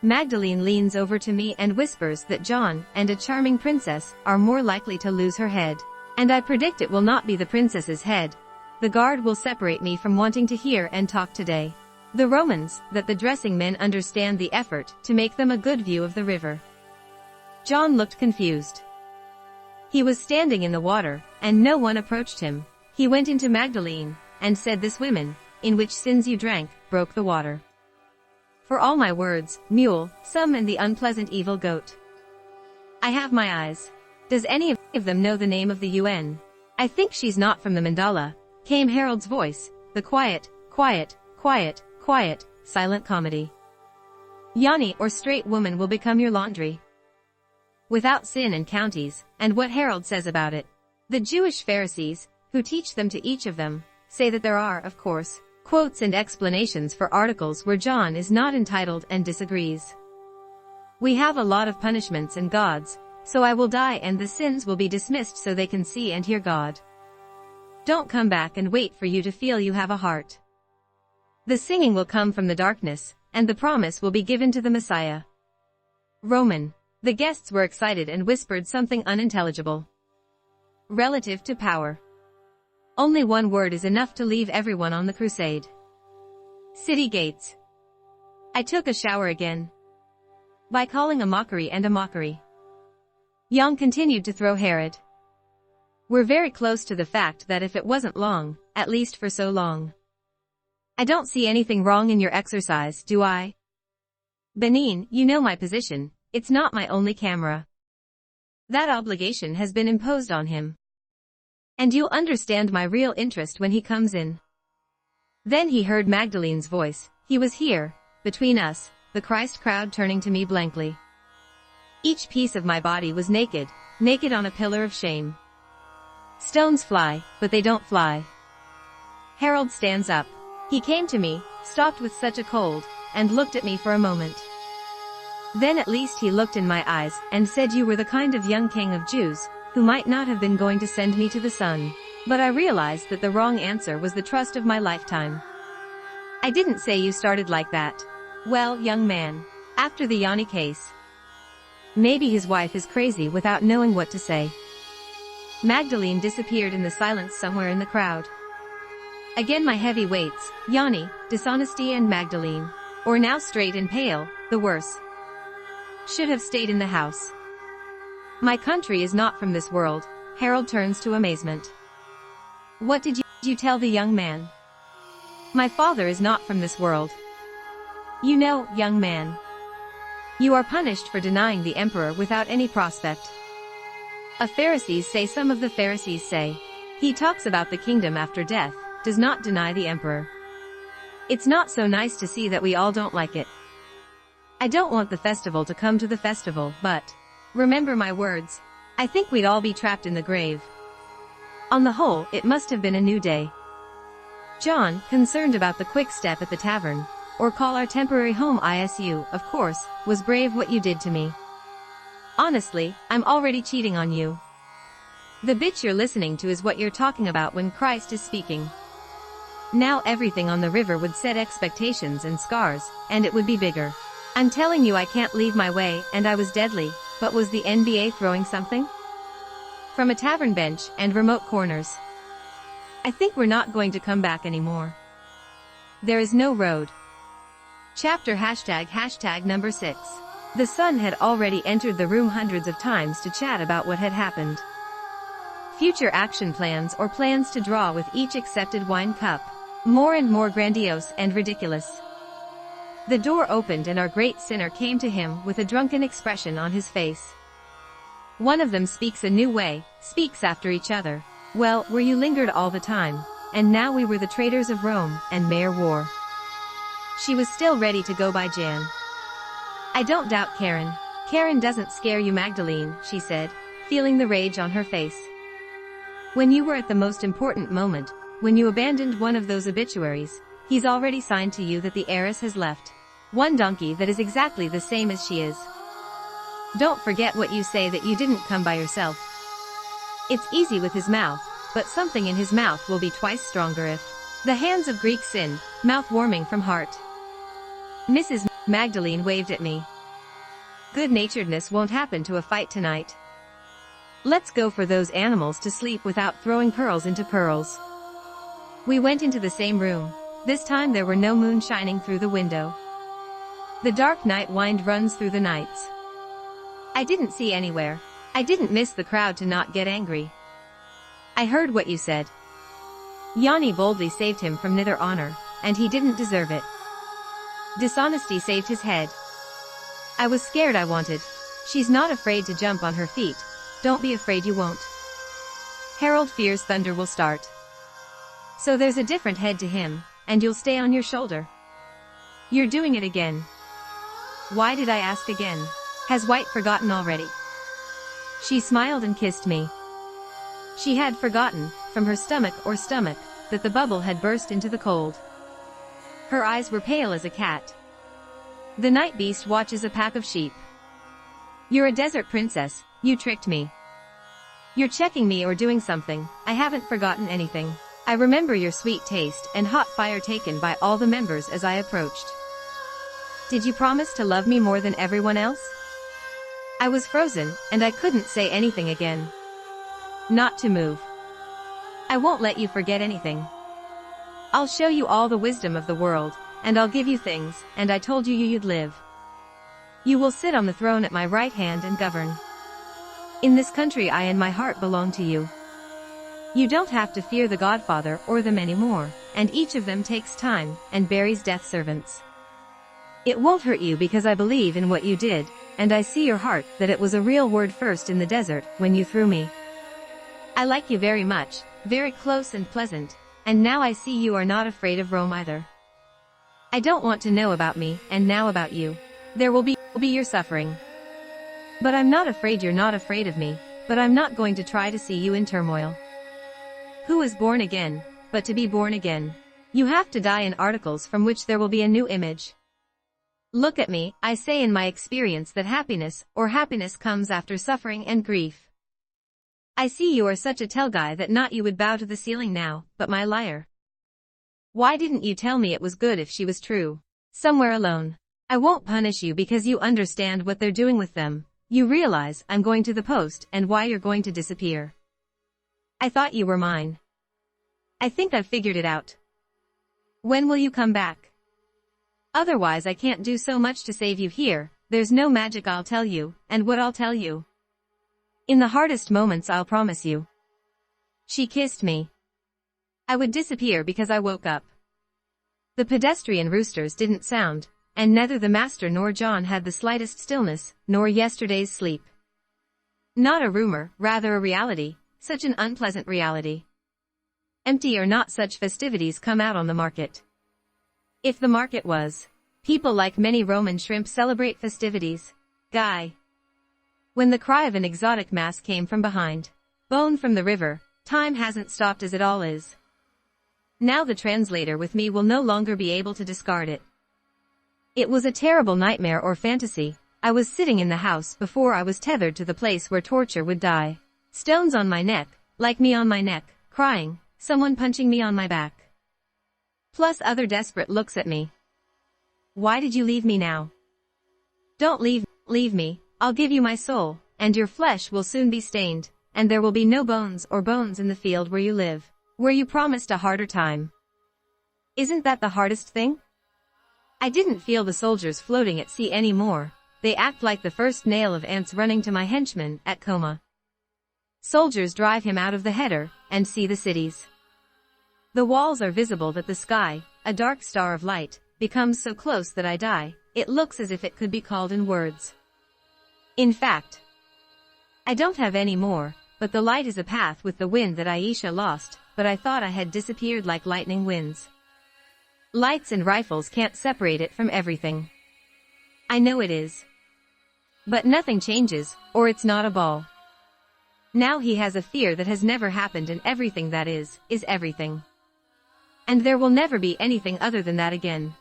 Speaker 1: Magdalene leans over to me and whispers that John and a charming princess are more likely to lose her head. And I predict it will not be the princess's head. The guard will separate me from wanting to hear and talk today. The Romans, that the dressing men understand the effort to make them a good view of the river. John looked confused. He was standing in the water, and no one approached him. He went into Magdalene, and said, this women, in which sins you drank, broke the water. For all my words, mule, some and the unpleasant evil goat. I have my eyes. Does any of them know the name of the UN? I think she's not from the mandala, came Harold's voice, the quiet, silent comedy. Yanni or straight woman will become your laundry. Without sin and counties, and what Harold says about it. The Jewish Pharisees, who teach them to each of them, say that there are, of course, quotes and explanations for articles where John is not entitled and disagrees. We have a lot of punishments and gods, so I will die and the sins will be dismissed so they can see and hear God. Don't come back and wait for you to feel you have a heart. The singing will come from the darkness, and the promise will be given to the Messiah. Roman. The guests were excited and whispered something unintelligible. Relative to power. Only one word is enough to leave everyone on the crusade. City gates. I took a shower again. By calling a mockery and a mockery. Young continued to throw Herod. We're very close to the fact that if it wasn't long, at least for so long. I don't see anything wrong in your exercise, do I? Benin, you know my position, it's not my only camera. That obligation has been imposed on him. And you'll understand my real interest when he comes in. Then he heard Magdalene's voice, he was here, between us, the Christ crowd turning to me blankly. Each piece of my body was naked, naked on a pillar of shame. Stones fly, but they don't fly. Harold stands up. He came to me, stopped with such a cold, and looked at me for a moment. Then at least he looked in my eyes, and said you were the kind of young king of Jews, who might not have been going to send me to the sun. But I realized that the wrong answer was the trust of my lifetime. I didn't say you started like that. Well, young man, after the Yanni case. Maybe his wife is crazy without knowing what to say. Magdalene disappeared in the silence somewhere in the crowd. Again my heavy weights, Yanni, dishonesty and Magdalene. Or now straight and pale, the worse. Should have stayed in the house. My country is not from this world. Harold turns to amazement. What did you tell the young man? My father is not from this world. You know, young man. You are punished for denying the emperor without any prospect. Some of the Pharisees say. He talks about the kingdom after death, does not deny the emperor. It's not so nice to see that we all don't like it. I don't want the festival to come to the festival, but remember my words. I think we'd all be trapped in the grave. On the whole, it must have been a new day. John, concerned about the quick step at the tavern, or call our temporary home ISU, of course, was brave what you did to me. Honestly, I'm already cheating on you. The bitch you're listening to is what you're talking about when Christ is speaking. Now everything on the river would set expectations and scars, and it would be bigger. I'm telling you I can't leave my way, and I was deadly, but was the NBA throwing something? From a tavern bench and remote corners. I think we're not going to come back anymore. There is no road. Chapter ## number 6. The sun had already entered the room hundreds of times to chat about what had happened. Future action plans or plans to draw with each accepted wine cup. More and more grandiose and ridiculous. The door opened and our great sinner came to him with a drunken expression on his face. One of them speaks a new way, speaks after each other. Well, where you lingered all the time, and now we were the traitors of Rome, and Mayor War. She was still ready to go by Jan. I don't doubt Karen. Karen doesn't scare you, Magdalene, she said, feeling the rage on her face. When you were at the most important moment, when you abandoned one of those obituaries, he's already signed to you that the heiress has left one donkey that is exactly the same as she is. Don't forget what you say, that you didn't come by yourself. It's easy with his mouth, but something in his mouth will be twice stronger if the hands of Greek sin, mouth warming from heart. Mrs. Magdalene waved at me. Good-naturedness won't happen to a fight tonight. Let's go for those animals to sleep without throwing pearls into pearls. We went into the same room. This time there were no moon shining through the window. The dark night wind runs through the nights. I didn't see anywhere. I didn't miss the crowd to not get angry. I heard what you said. Yanni boldly saved him from neither honor, and he didn't deserve it. Dishonesty saved his head. I was scared. I wanted. She's not afraid to jump on her feet. Don't be afraid, you won't. Harold fears thunder will start. So there's a different head to him, and you'll stay on your shoulder. You're doing it again. Why did I ask again? Has White forgotten already? She smiled and kissed me. She had forgotten, from her stomach, that the bubble had burst into the cold. Her eyes were pale as a cat. The night beast watches a pack of sheep. You're a desert princess, you tricked me. You're checking me or doing something. I haven't forgotten anything. I remember your sweet taste and hot fire taken by all the members as I approached. Did you promise to love me more than everyone else? I was frozen, and I couldn't say anything again. Not to move. I won't let you forget anything. I'll show you all the wisdom of the world, and I'll give you things, and I told you you'd live. You will sit on the throne at my right hand and govern. In this country I and my heart belong to you. You don't have to fear the Godfather or them anymore, and each of them takes time, and buries death servants. It won't hurt you because I believe in what you did, and I see your heart, that it was a real word first in the desert, when you threw me. I like you very much, very close and pleasant, and now I see you are not afraid of Rome either. I don't want to know about me, and now about you. There will be your suffering. But I'm not afraid you're not afraid of me, but I'm not going to try to see you in turmoil. Who is born again, but to be born again? You have to die in articles from which there will be a new image. Look at me, I say in my experience that happiness comes after suffering and grief. I see you are such a tell guy that not you would bow to the ceiling now, but my liar. Why didn't you tell me it was good if she was true? Somewhere alone. I won't punish you because you understand what they're doing with them. You realize I'm going to the post and why you're going to disappear. I thought you were mine. I think I've figured it out. When will you come back? Otherwise I can't do so much to save you here. There's no magic, I'll tell you, and what I'll tell you. In the hardest moments I'll promise you. She kissed me. I would disappear because I woke up. The pedestrian roosters didn't sound, and neither the master nor John had the slightest stillness, nor yesterday's sleep. Not a rumor, rather a reality, such an unpleasant reality. Empty or not, such festivities come out on the market. If the market was, people like many Roman shrimp celebrate festivities. Guy. When the cry of an exotic mass came from behind, bone from the river, time hasn't stopped as it all is. Now the translator with me will no longer be able to discard it. It was a terrible nightmare or fantasy. I was sitting in the house before I was tethered to the place where torture would die. Stones on my neck, like me on my neck, crying, someone punching me on my back. Plus other desperate looks at me. Why did you leave me now? Don't leave me, I'll give you my soul, and your flesh will soon be stained, and there will be no bones in the field where you live, where you promised a harder time. Isn't that the hardest thing? I didn't feel the soldiers floating at sea anymore. They act like the first nail of ants running to my henchman at Coma. Soldiers drive him out of the header, and see the cities. The walls are visible that the sky, a dark star of light, becomes so close that I die. It looks as if it could be called in words. In fact, I don't have any more, but the light is a path with the wind that Aisha lost, but I thought I had disappeared like lightning winds. Lights and rifles can't separate it from everything. I know it is. But nothing changes, or it's not a ball. Now he has a fear that has never happened, and everything that is everything. And there will never be anything other than that again.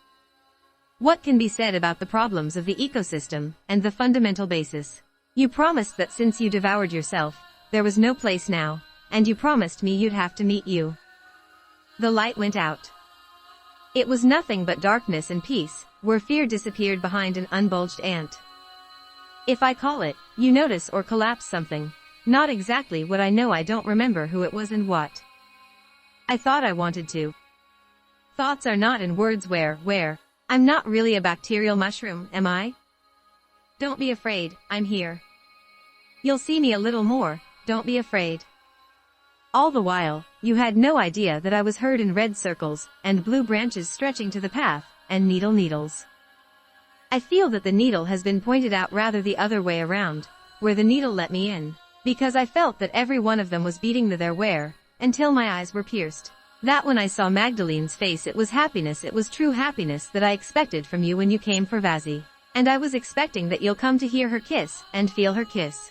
Speaker 1: What can be said about the problems of the ecosystem, and the fundamental basis? You promised that since you devoured yourself, there was no place now, and you promised me you'd have to meet you. The light went out. It was nothing but darkness and peace, where fear disappeared behind an unbulged ant. If I call it, you notice or collapse something. Not exactly what I know. I don't remember who it was and what. I thought I wanted to. Thoughts are not in words. Where? I'm not really a bacterial mushroom, am I? Don't be afraid, I'm here. You'll see me a little more, don't be afraid. All the while, you had no idea that I was heard in red circles, and blue branches stretching to the path, and needles. I feel that the needle has been pointed out rather the other way around, where the needle let me in, because I felt that every one of them was beating their where, until my eyes were pierced. That when I saw Magdalene's face, it was happiness, it was true happiness that I expected from you when you came for Vazzy. And I was expecting that you'll come to hear her kiss, and feel her kiss.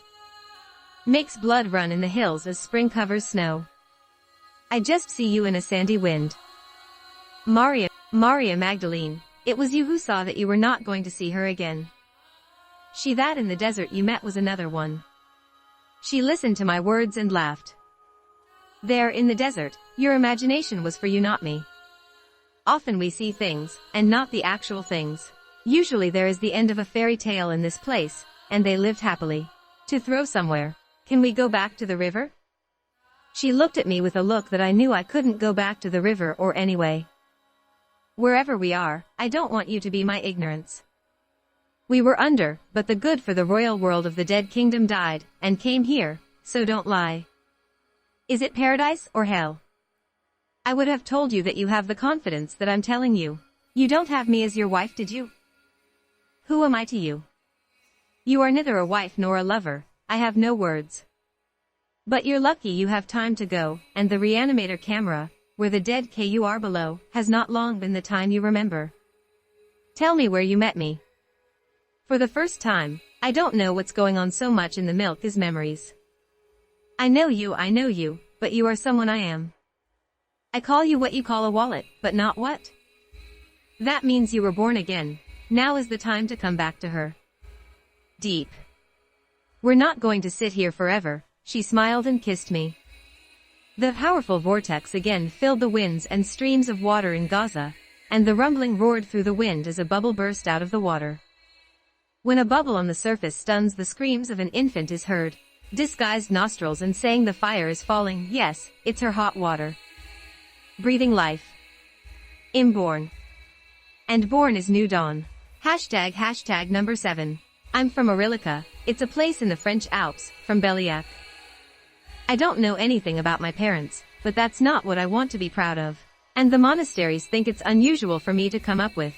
Speaker 1: Makes blood run in the hills as spring covers snow. I just see you in a sandy wind. Maria Magdalene, it was you who saw that you were not going to see her again. She that in the desert you met was another one. She listened to my words and laughed. There in the desert, your imagination was for you, not me. Often we see things, and not the actual things. Usually there is the end of a fairy tale in this place, and they lived happily. To throw somewhere. Can we go back to the river? She looked at me with a look that I knew I couldn't go back to the river or anyway. Wherever we are, I don't want you to be my ignorance. We were under, but the good for the royal world of the dead kingdom died, and came here, so don't lie. Is it paradise or hell? I would have told you that you have the confidence that I'm telling you. You don't have me as your wife, did you? Who am I to you? You are neither a wife nor a lover, I have no words. But you're lucky you have time to go, and the reanimator camera, where the dead you are below, has not long been the time you remember. Tell me where you met me. For the first time, I don't know what's going on so much in the milk is memories. I know you, but you are someone I am. I call you what you call a wallet, but not what? That means you were born again. Now is the time to come back to her. Deep. We're not going to sit here forever, she smiled and kissed me. The powerful vortex again filled the winds and streams of water in Gaza, and the rumbling roared through the wind as a bubble burst out of the water. When a bubble on the surface stuns, the screams of an infant is heard, disguised nostrils and saying the fire is falling. Yes, it's her hot water. Breathing life. Inborn. And born is new dawn. Hashtag number 7. I'm from Orillica, it's a place in the French Alps, from Beliac. I don't know anything about my parents, but that's not what I want to be proud of. And the monasteries think it's unusual for me to come up with.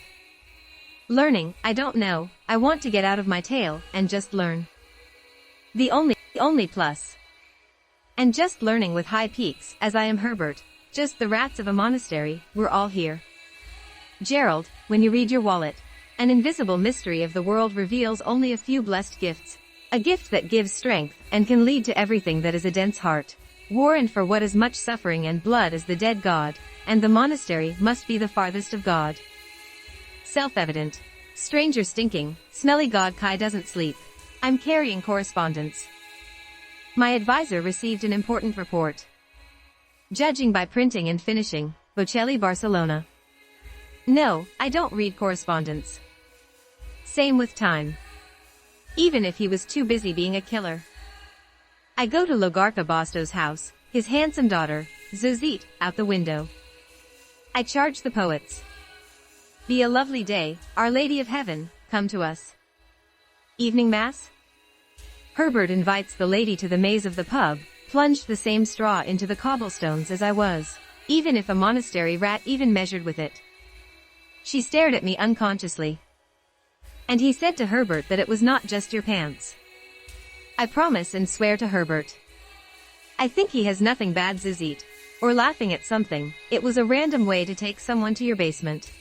Speaker 1: Learning, I don't know, I want to get out of my tail, and just learn. The only plus. And just learning with high peaks, as I am Herbert, just the rats of a monastery, we're all here. Gerald, when you read your wallet, an invisible mystery of the world reveals only a few blessed gifts. A gift that gives strength, and can lead to everything that is a dense heart. War and for what is much suffering and blood as the dead God, and the monastery must be the farthest of God. Self-evident. Stranger stinking, smelly God Kai doesn't sleep. I'm carrying correspondence. My advisor received an important report. Judging by printing and finishing, Bocelli, Barcelona. No, I don't read correspondence. Same with time. Even if he was too busy being a killer. I go to Logarca Basto's house, his handsome daughter, Zozit, out the window. I charge the poets. Be a lovely day, Our Lady of Heaven, come to us. Evening Mass? Herbert invites the lady to the maze of the pub, plunged the same straw into the cobblestones as I was, even if a monastery rat even measured with it. She stared at me unconsciously. And he said to Herbert that it was not just your pants. I promise and swear to Herbert. I think he has nothing bad Zizit. Or laughing at something, it was a random way to take someone to your basement.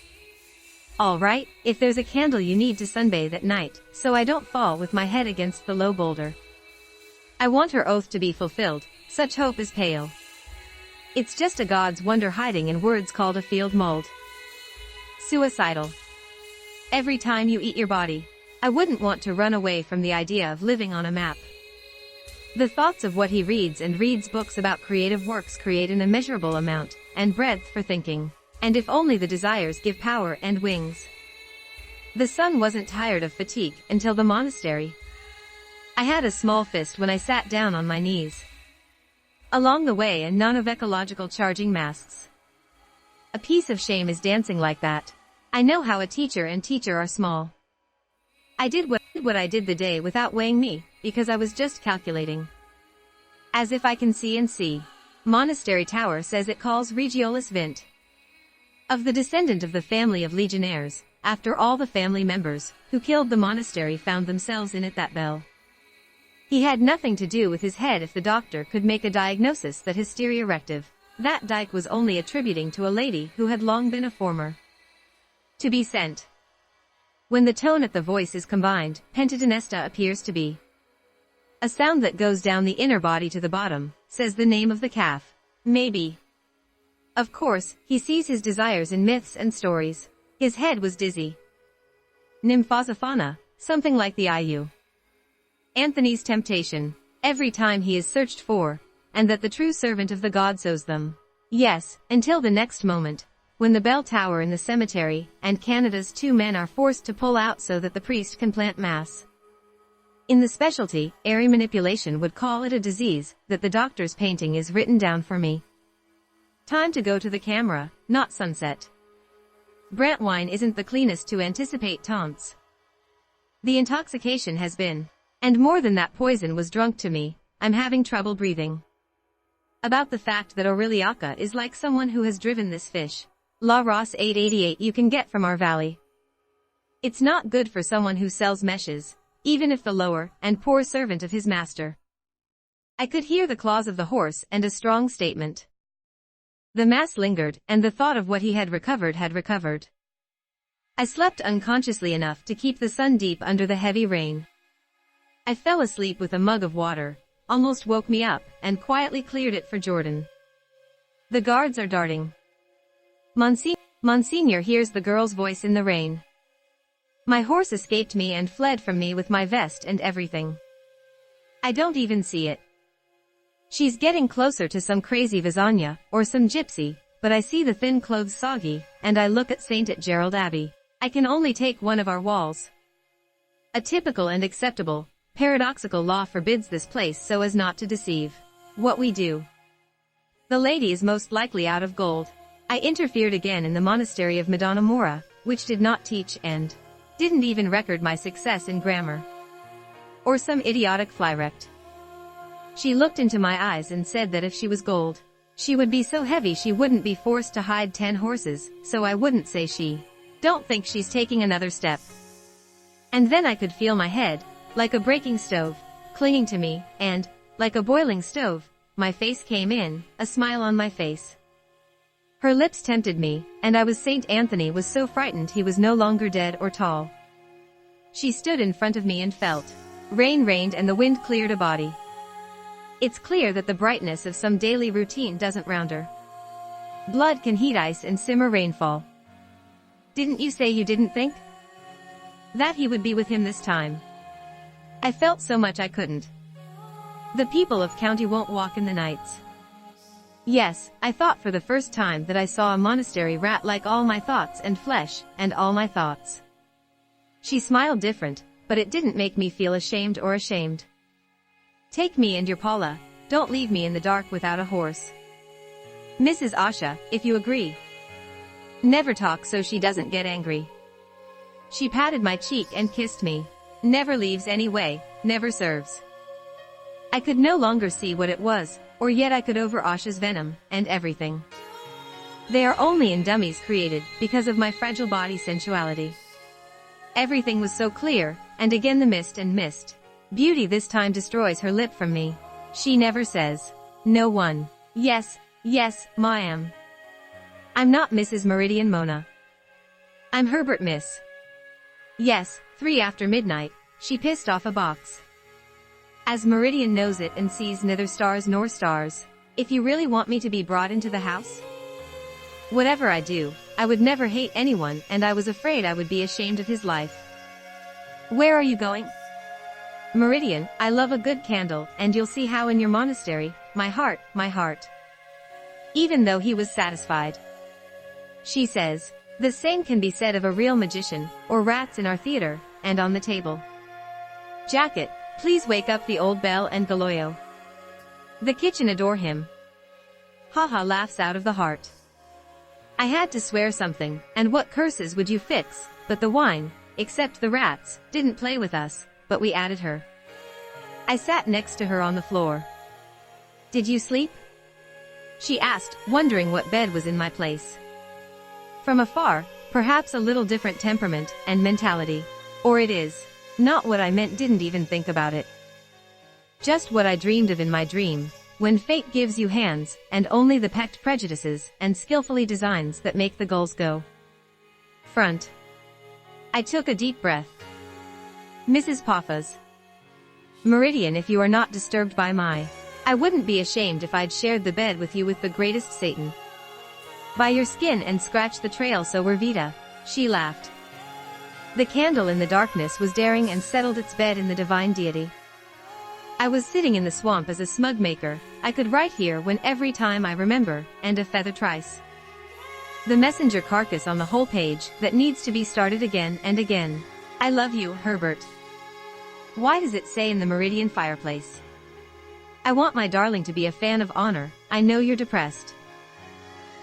Speaker 1: Alright, if there's a candle you need to sunbathe at night, so I don't fall with my head against the low boulder. I want her oath to be fulfilled, such hope is pale. It's just a God's wonder hiding in words called a field mold. Suicidal. Every time you eat your body, I wouldn't want to run away from the idea of living on a map. The thoughts of what he reads and reads books about creative works create an immeasurable amount and breadth for thinking. And if only the desires give power and wings. The sun wasn't tired of fatigue until the monastery. I had a small fist when I sat down on my knees. Along the way a nun of ecological charging masks. A piece of shame is dancing like that. I know how a teacher and teacher are small. I did what I did the day without weighing me, because I was just calculating. As if I can see and see. Monastery tower says it calls Regiolis Vint. Of the descendant of the family of legionnaires, after all the family members, who killed the monastery found themselves in it that bell. He had nothing to do with his head if the doctor could make a diagnosis that hysteria rective. That Dyke was only attributing to a lady who had long been a former. To be sent. When the tone at the voice is combined, pentatonesta appears to be. A sound that goes down the inner body to the bottom, says the name of the calf. Maybe. Of course, he sees his desires in myths and stories. His head was dizzy. Nymphosophana, something like the IU. Anthony's temptation, every time he is searched for, and that the true servant of the god sows them. Yes, until the next moment, when the bell tower in the cemetery, and Canada's 2 men are forced to pull out so that the priest can plant mass. In the specialty, airy manipulation would call it a disease, that the doctor's painting is written down for me. Time to go to the camera, not sunset. Brant wine isn't the cleanest to anticipate taunts. The intoxication has been. And more than that poison was drunk to me, I'm having trouble breathing. About the fact that Aureliaca is like someone who has driven this fish. La Ross 888 you can get from our valley. It's not good for someone who sells meshes, even if the lower and poor servant of his master. I could hear the claws of the horse and a strong statement. The mass lingered, and the thought of what he had recovered had recovered. I slept unconsciously enough to keep the sun deep under the heavy rain. I fell asleep with a mug of water, almost woke me up, and quietly cleared it for Jordan. The guards are darting. Monsignor hears the girl's voice in the rain. My horse escaped me and fled from me with my vest and everything. I don't even see it. She's getting closer to some crazy Vizania, or some gypsy, but I see the thin clothes soggy, and I look at St. Gerald Abbey. I can only take one of our walls. A typical and acceptable, paradoxical law forbids this place so as not to deceive. What we do. The lady is most likely out of gold. I interfered again in the monastery of Madonna Mora, which did not teach and didn't even record my success in grammar. Or some idiotic flyrect. She looked into my eyes and said that if she was gold, she would be so heavy she wouldn't be forced to hide 10 horses, so I wouldn't say she. Don't think she's taking another step. And then I could feel my head, like a breaking stove, clinging to me, and, like a boiling stove, my face came in, a smile on my face. Her lips tempted me, and I was St. Anthony was so frightened he was no longer dead or tall. She stood in front of me and felt. Rain rained and the wind cleared a body. It's clear that the brightness of some daily routine doesn't round her. Blood can heat ice and simmer rainfall. Didn't you say you didn't think that he would be with him this time? I felt so much I couldn't. The people of county won't walk in the nights. Yes, I thought for the first time that I saw a monastery rat like all my thoughts and flesh, and all my thoughts. She smiled different, but it didn't make me feel ashamed or ashamed. Take me and your Paula, don't leave me in the dark without a horse. Mrs. Asha, if you agree. Never talk so she doesn't get angry. She patted my cheek and kissed me. Never leaves anyway, never serves. I could no longer see what it was, or yet I could over Asha's venom, and everything. They are only in dummies created, because of my fragile body sensuality. Everything was so clear, and again the mist and mist. Beauty this time destroys her lip from me. She never says. No one. Yes, yes, ma am. I'm not Mrs. Meridian Mona. I'm Herbert, miss. Yes, 3 after midnight, she pissed off a box. As Meridian knows it and sees neither stars nor stars. If you really want me to be brought into the house? Whatever I do, I would never hate anyone, and I was afraid I would be ashamed of his life. Where are you going? Meridian, I love a good candle, and you'll see how in your monastery, my heart, my heart. Even though he was satisfied. She says, the same can be said of a real magician, or rats in our theater, and on the table. Jacket, please wake up the old bell and Galoyo. The kitchen adore him. Haha laughs out of the heart. I had to swear something, and what curses would you fix, but the wine, except the rats, didn't play with us, but we added her. I sat next to her on the floor. Did you sleep? She asked, wondering what bed was in my place. From afar, perhaps a little different temperament and mentality. Or it is. Not what I meant, didn't even think about it. Just what I dreamed of in my dream, when fate gives you hands, and only the pecked prejudices and skillfully designs that make the goals go. Front. I took a deep breath. Mrs. Paffas. Meridian, if you are not disturbed by I wouldn't be ashamed if I'd shared the bed with you with the greatest Satan. By your skin and scratch the trail, so were Vita. She laughed. The candle in the darkness was daring and settled its bed in the divine deity. I was sitting in the swamp as a smug maker. I could write here when every time I remember, and a feather trice. The messenger carcass on the whole page that needs to be started again and again. I love you, Herbert. Why does it say in the Meridian fireplace? I want my darling to be a fan of honor. I know you're depressed.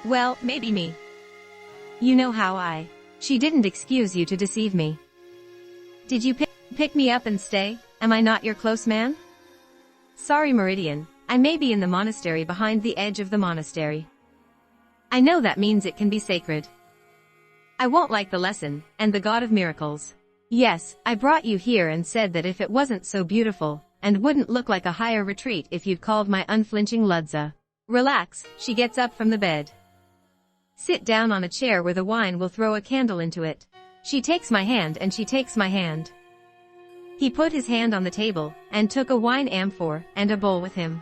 Speaker 1: Well, maybe me. You know how She didn't excuse you to deceive me. Did you pick me up and stay? Am I not your close man? Sorry, Meridian, I may be in the monastery behind the edge of the monastery. I know that means it can be sacred. I won't like the lesson, and the God of miracles. Yes, I brought you here and said that if it wasn't so beautiful, and wouldn't look like a higher retreat if you'd called my unflinching Ludza. Relax, she gets up from the bed. Sit down on a chair where the wine will throw a candle into it. She takes my hand and she takes my hand. He put his hand on the table, and took a wine amphor and a bowl with him.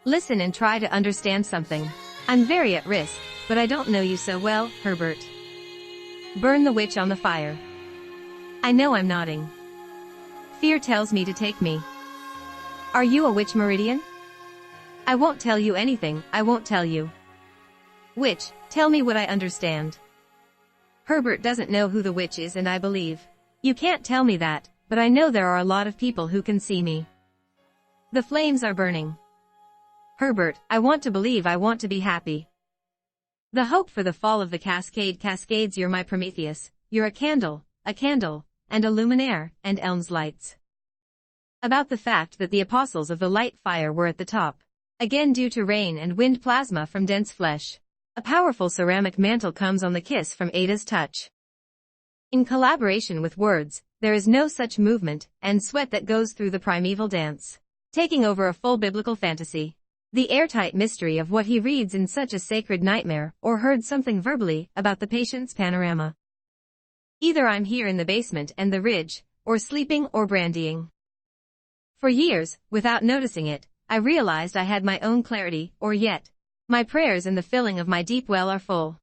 Speaker 1: Listen and try to understand something. I'm very at risk, but I don't know you so well, Herbert. Burn the witch on the fire. I know I'm nodding. Fear tells me to take me. Are you a witch, Meridian? I won't tell you anything, I won't tell you. Witch, tell me what I understand. Herbert doesn't know who the witch is, and I believe. You can't tell me that, but I know there are a lot of people who can see me. The flames are burning. Herbert, I want to believe, I want to be happy. The hope for the fall of the cascade cascades. You're my Prometheus, you're a candle, and a luminaire, and Elm's lights. About the fact that the apostles of the light fire were at the top. Again due to rain and wind plasma from dense flesh. A powerful ceramic mantle comes on the kiss from Ada's touch. In collaboration with words, there is no such movement and sweat that goes through the primeval dance. Taking over a full biblical fantasy. The airtight mystery of what he reads in such a sacred nightmare, or heard something verbally about the patient's panorama. Either I'm here in the basement and the ridge, or sleeping or brandying. For years, without noticing it, I realized I had my own clarity, or yet. My prayers and the filling of my deep well are full.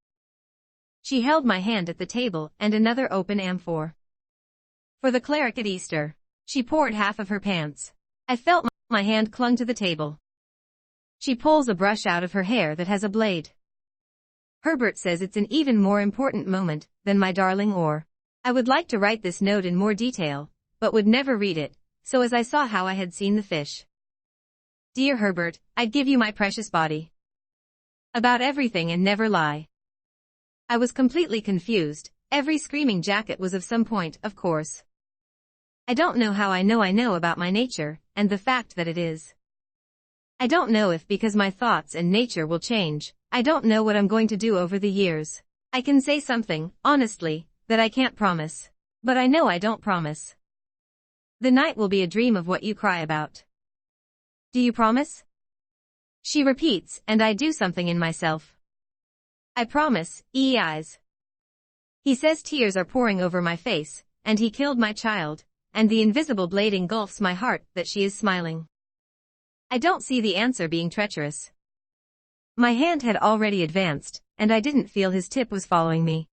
Speaker 1: She held my hand at the table and another open amphor. For the cleric at Easter. She poured half of her pants. I felt my hand clung to the table. She pulls a brush out of her hair that has a blade. Herbert says it's an even more important moment than my darling, or I would like to write this note in more detail, but would never read it, so as I saw how I had seen the fish. Dear Herbert, I'd give you my precious body. About everything and never lie. I was completely confused. Every screaming jacket was of some point, of course. I don't know how I know about my nature, and the fact that it is. I don't know if because my thoughts and nature will change. I don't know what I'm going to do over the years. I can say something, honestly, that I can't promise. But I know I don't promise. The night will be a dream of what you cry about. Do you promise? She repeats, and I do something in myself. I promise, eyes. He says tears are pouring over my face, and he killed my child, and the invisible blade engulfs my heart that she is smiling. I don't see the answer being treacherous. My hand had already advanced, and I didn't feel his tip was following me.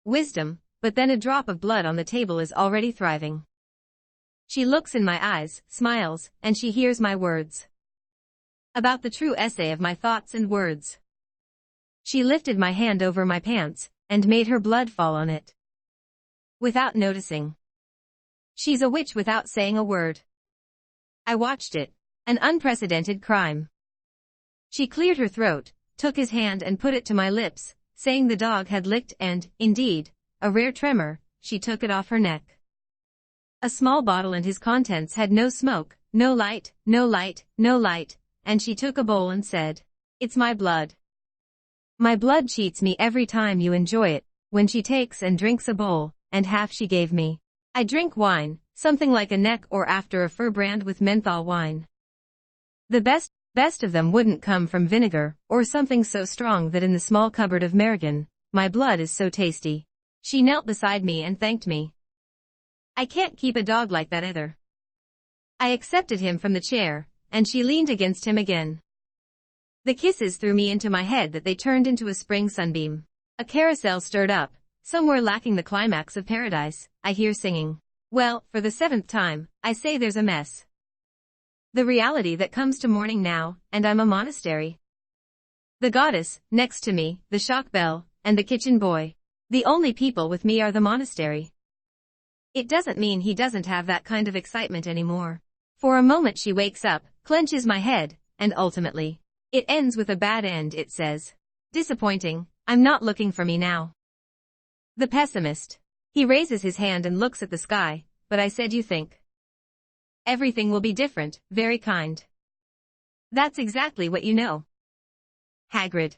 Speaker 1: Wisdom, but then a drop of blood on the table is already thriving. She looks in my eyes, smiles, and she hears my words. About the true essay of my thoughts and words. She lifted my hand over my pants, and made her blood fall on it. Without noticing. She's a witch without saying a word. I watched it. An unprecedented crime. She cleared her throat, took his hand and put it to my lips, saying the dog had licked and, indeed, a rare tremor, she took it off her neck. A small bottle and his contents had no smoke, no light, no light, no light, and she took a bowl and said, "It's my blood. My blood cheats me every time you enjoy it," when she takes and drinks a bowl, and half she gave me. I drink wine, something like a neck or after a fur brand with menthol wine. The best of them wouldn't come from vinegar, or something so strong that in the small cupboard of Merrigan, my blood is so tasty. She knelt beside me and thanked me. I can't keep a dog like that either. I accepted him from the chair, and she leaned against him again. The kisses threw me into my head that they turned into a spring sunbeam. A carousel stirred up, somewhere lacking the climax of paradise, I hear singing. Well, for the 7th time, I say there's a mess. The reality that comes to morning now, and I'm a monastery. The goddess, next to me, the shock bell, and the kitchen boy. The only people with me are the monastery. It doesn't mean he doesn't have that kind of excitement anymore. For a moment she wakes up, clenches my head, and ultimately, it ends with a bad end, it says. Disappointing, I'm not looking for me now. The pessimist. He raises his hand and looks at the sky, but I said you think. Everything will be different, very kind. That's exactly what you know. Hagrid.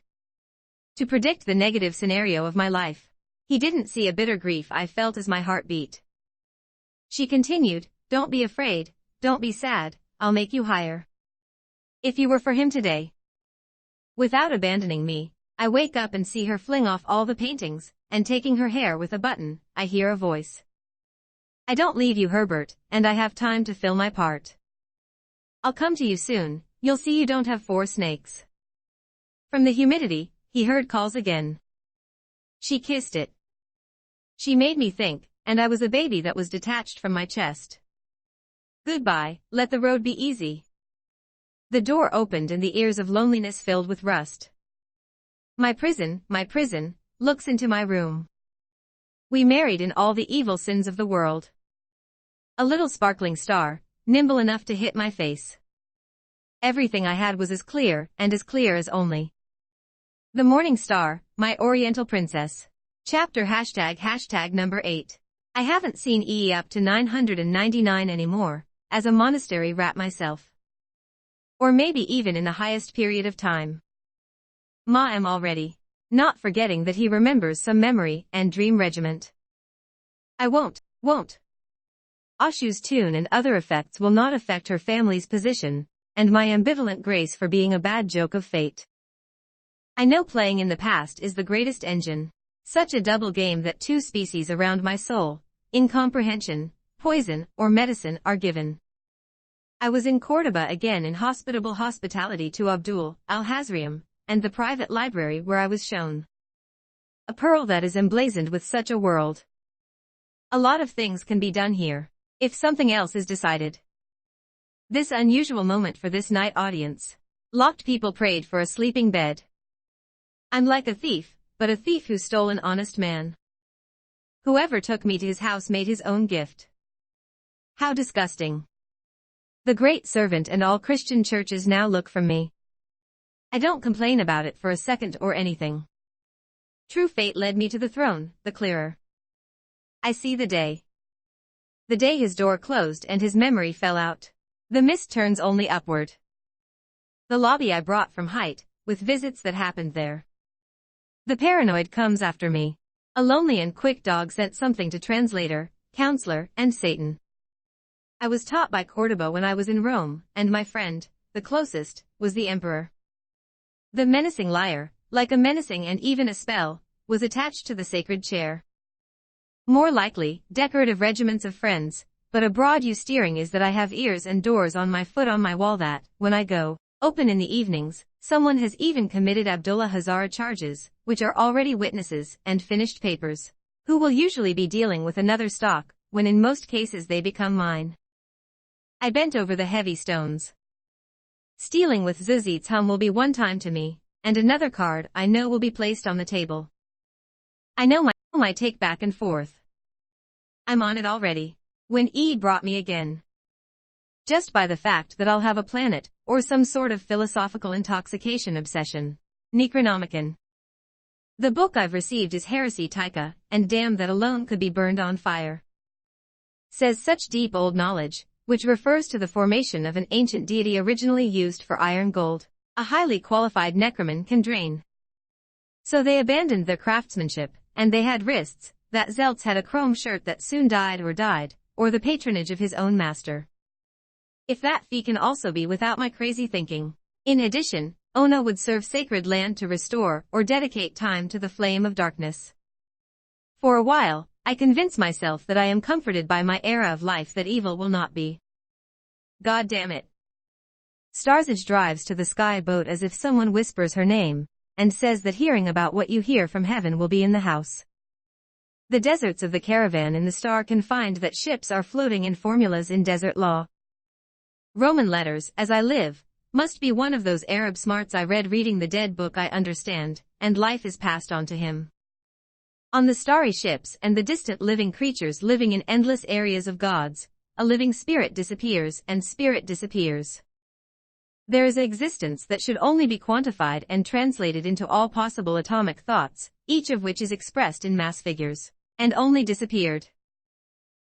Speaker 1: To predict the negative scenario of my life. He didn't see a bitter grief I felt as my heart beat. She continued, don't be afraid, don't be sad, I'll make you higher. If you were for him today. Without abandoning me, I wake up and see her fling off all the paintings, and taking her hair with a button, I hear a voice. I don't leave you, Herbert, and I have time to fill my part. I'll come to you soon, you'll see you don't have 4 snakes. From the humidity, he heard calls again. She kissed it. She made me think, and I was a baby that was detached from my chest. Goodbye, let the road be easy. The door opened and the ears of loneliness filled with rust. My prison, looks into my room. We married in all the evil sins of the world. A little sparkling star, nimble enough to hit my face. Everything I had was as clear as only. The morning star, my oriental princess. Chapter hashtag number 8. I haven't seen EE up to 999 anymore, as a monastery rat myself. Or maybe even in the highest period of time. Ma am already. Not forgetting that he remembers some memory and dream regiment. I won't. Ashu's tune and other effects will not affect her family's position, and my ambivalent grace for being a bad joke of fate. I know playing in the past is the greatest engine. Such a double game that 2 species around my soul, incomprehension, poison, or medicine are given. I was in Cordoba again in hospitable hospitality to Abdul al-Hazriam, and the private library where I was shown. A pearl that is emblazoned with such a world. A lot of things can be done here, if something else is decided. This unusual moment for this night audience. Locked people prayed for a sleeping bed. I'm like a thief, but a thief who stole an honest man. Whoever took me to his house made his own gift. How disgusting. The great servant and all Christian churches now look from me. I don't complain about it for a second or anything. True fate led me to the throne, the clearer. I see the day. The day his door closed and his memory fell out. The mist turns only upward. The lobby I brought from height, with visits that happened there. The paranoid comes after me. A lonely and quick dog sent something to translator, counselor, and Satan. I was taught by Cordoba when I was in Rome, and my friend, the closest, was the emperor. The menacing lyre, like a menacing and even a spell, was attached to the sacred chair. More likely, decorative regiments of friends, but a broad steering is that I have ears and doors on my foot on my wall that, when I go, open in the evenings, someone has even committed Abdullah Hazara charges, which are already witnesses and finished papers, who will usually be dealing with another stock, when in most cases they become mine. I bent over the heavy stones. Stealing with Zuzit's hum will be one time to me, and another card I know will be placed on the table. I know my take back and forth. I'm on it already. When Eid brought me again. Just by the fact that I'll have a planet, or some sort of philosophical intoxication obsession. Necronomicon. The book I've received is Heresy Taika, and damn that alone could be burned on fire. Says such deep old knowledge, which refers to the formation of an ancient deity originally used for iron gold, a highly qualified necroman can drain. So they abandoned their craftsmanship, and they had wrists, that Zeltz had a chrome shirt that soon died, or the patronage of his own master. If that fee can also be without my crazy thinking. In addition, Ona would serve sacred land to restore or dedicate time to the flame of darkness. For a while, I convince myself that I am comforted by my era of life that evil will not be. God damn it. Starzage drives to the sky boat as if someone whispers her name, and says that hearing about what you hear from heaven will be in the house. The deserts of the caravan in the star can find that ships are floating in formulas in desert law. Roman letters, as I live, must be one of those Arab smarts I read reading the dead book I understand, and life is passed on to him. On the starry ships and the distant living creatures living in endless areas of gods, a living spirit disappears and spirit disappears. There is an existence that should only be quantified and translated into all possible atomic thoughts, each of which is expressed in mass figures, and only disappeared.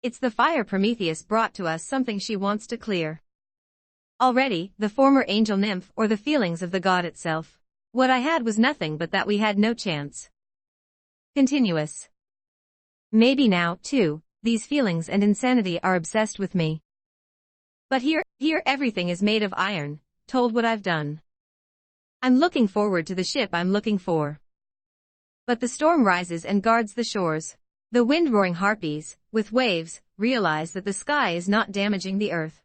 Speaker 1: It's the fire Prometheus brought to us something she wants to clear. Already, the former angel nymph or the feelings of the god itself. What I had was nothing but that we had no chance. Continuous. Maybe now, too, these feelings and insanity are obsessed with me. But here everything is made of iron, told what I've done. I'm looking forward to the ship I'm looking for. But the storm rises and guards the shores. The wind-roaring harpies, with waves, realize that the sky is not damaging the earth.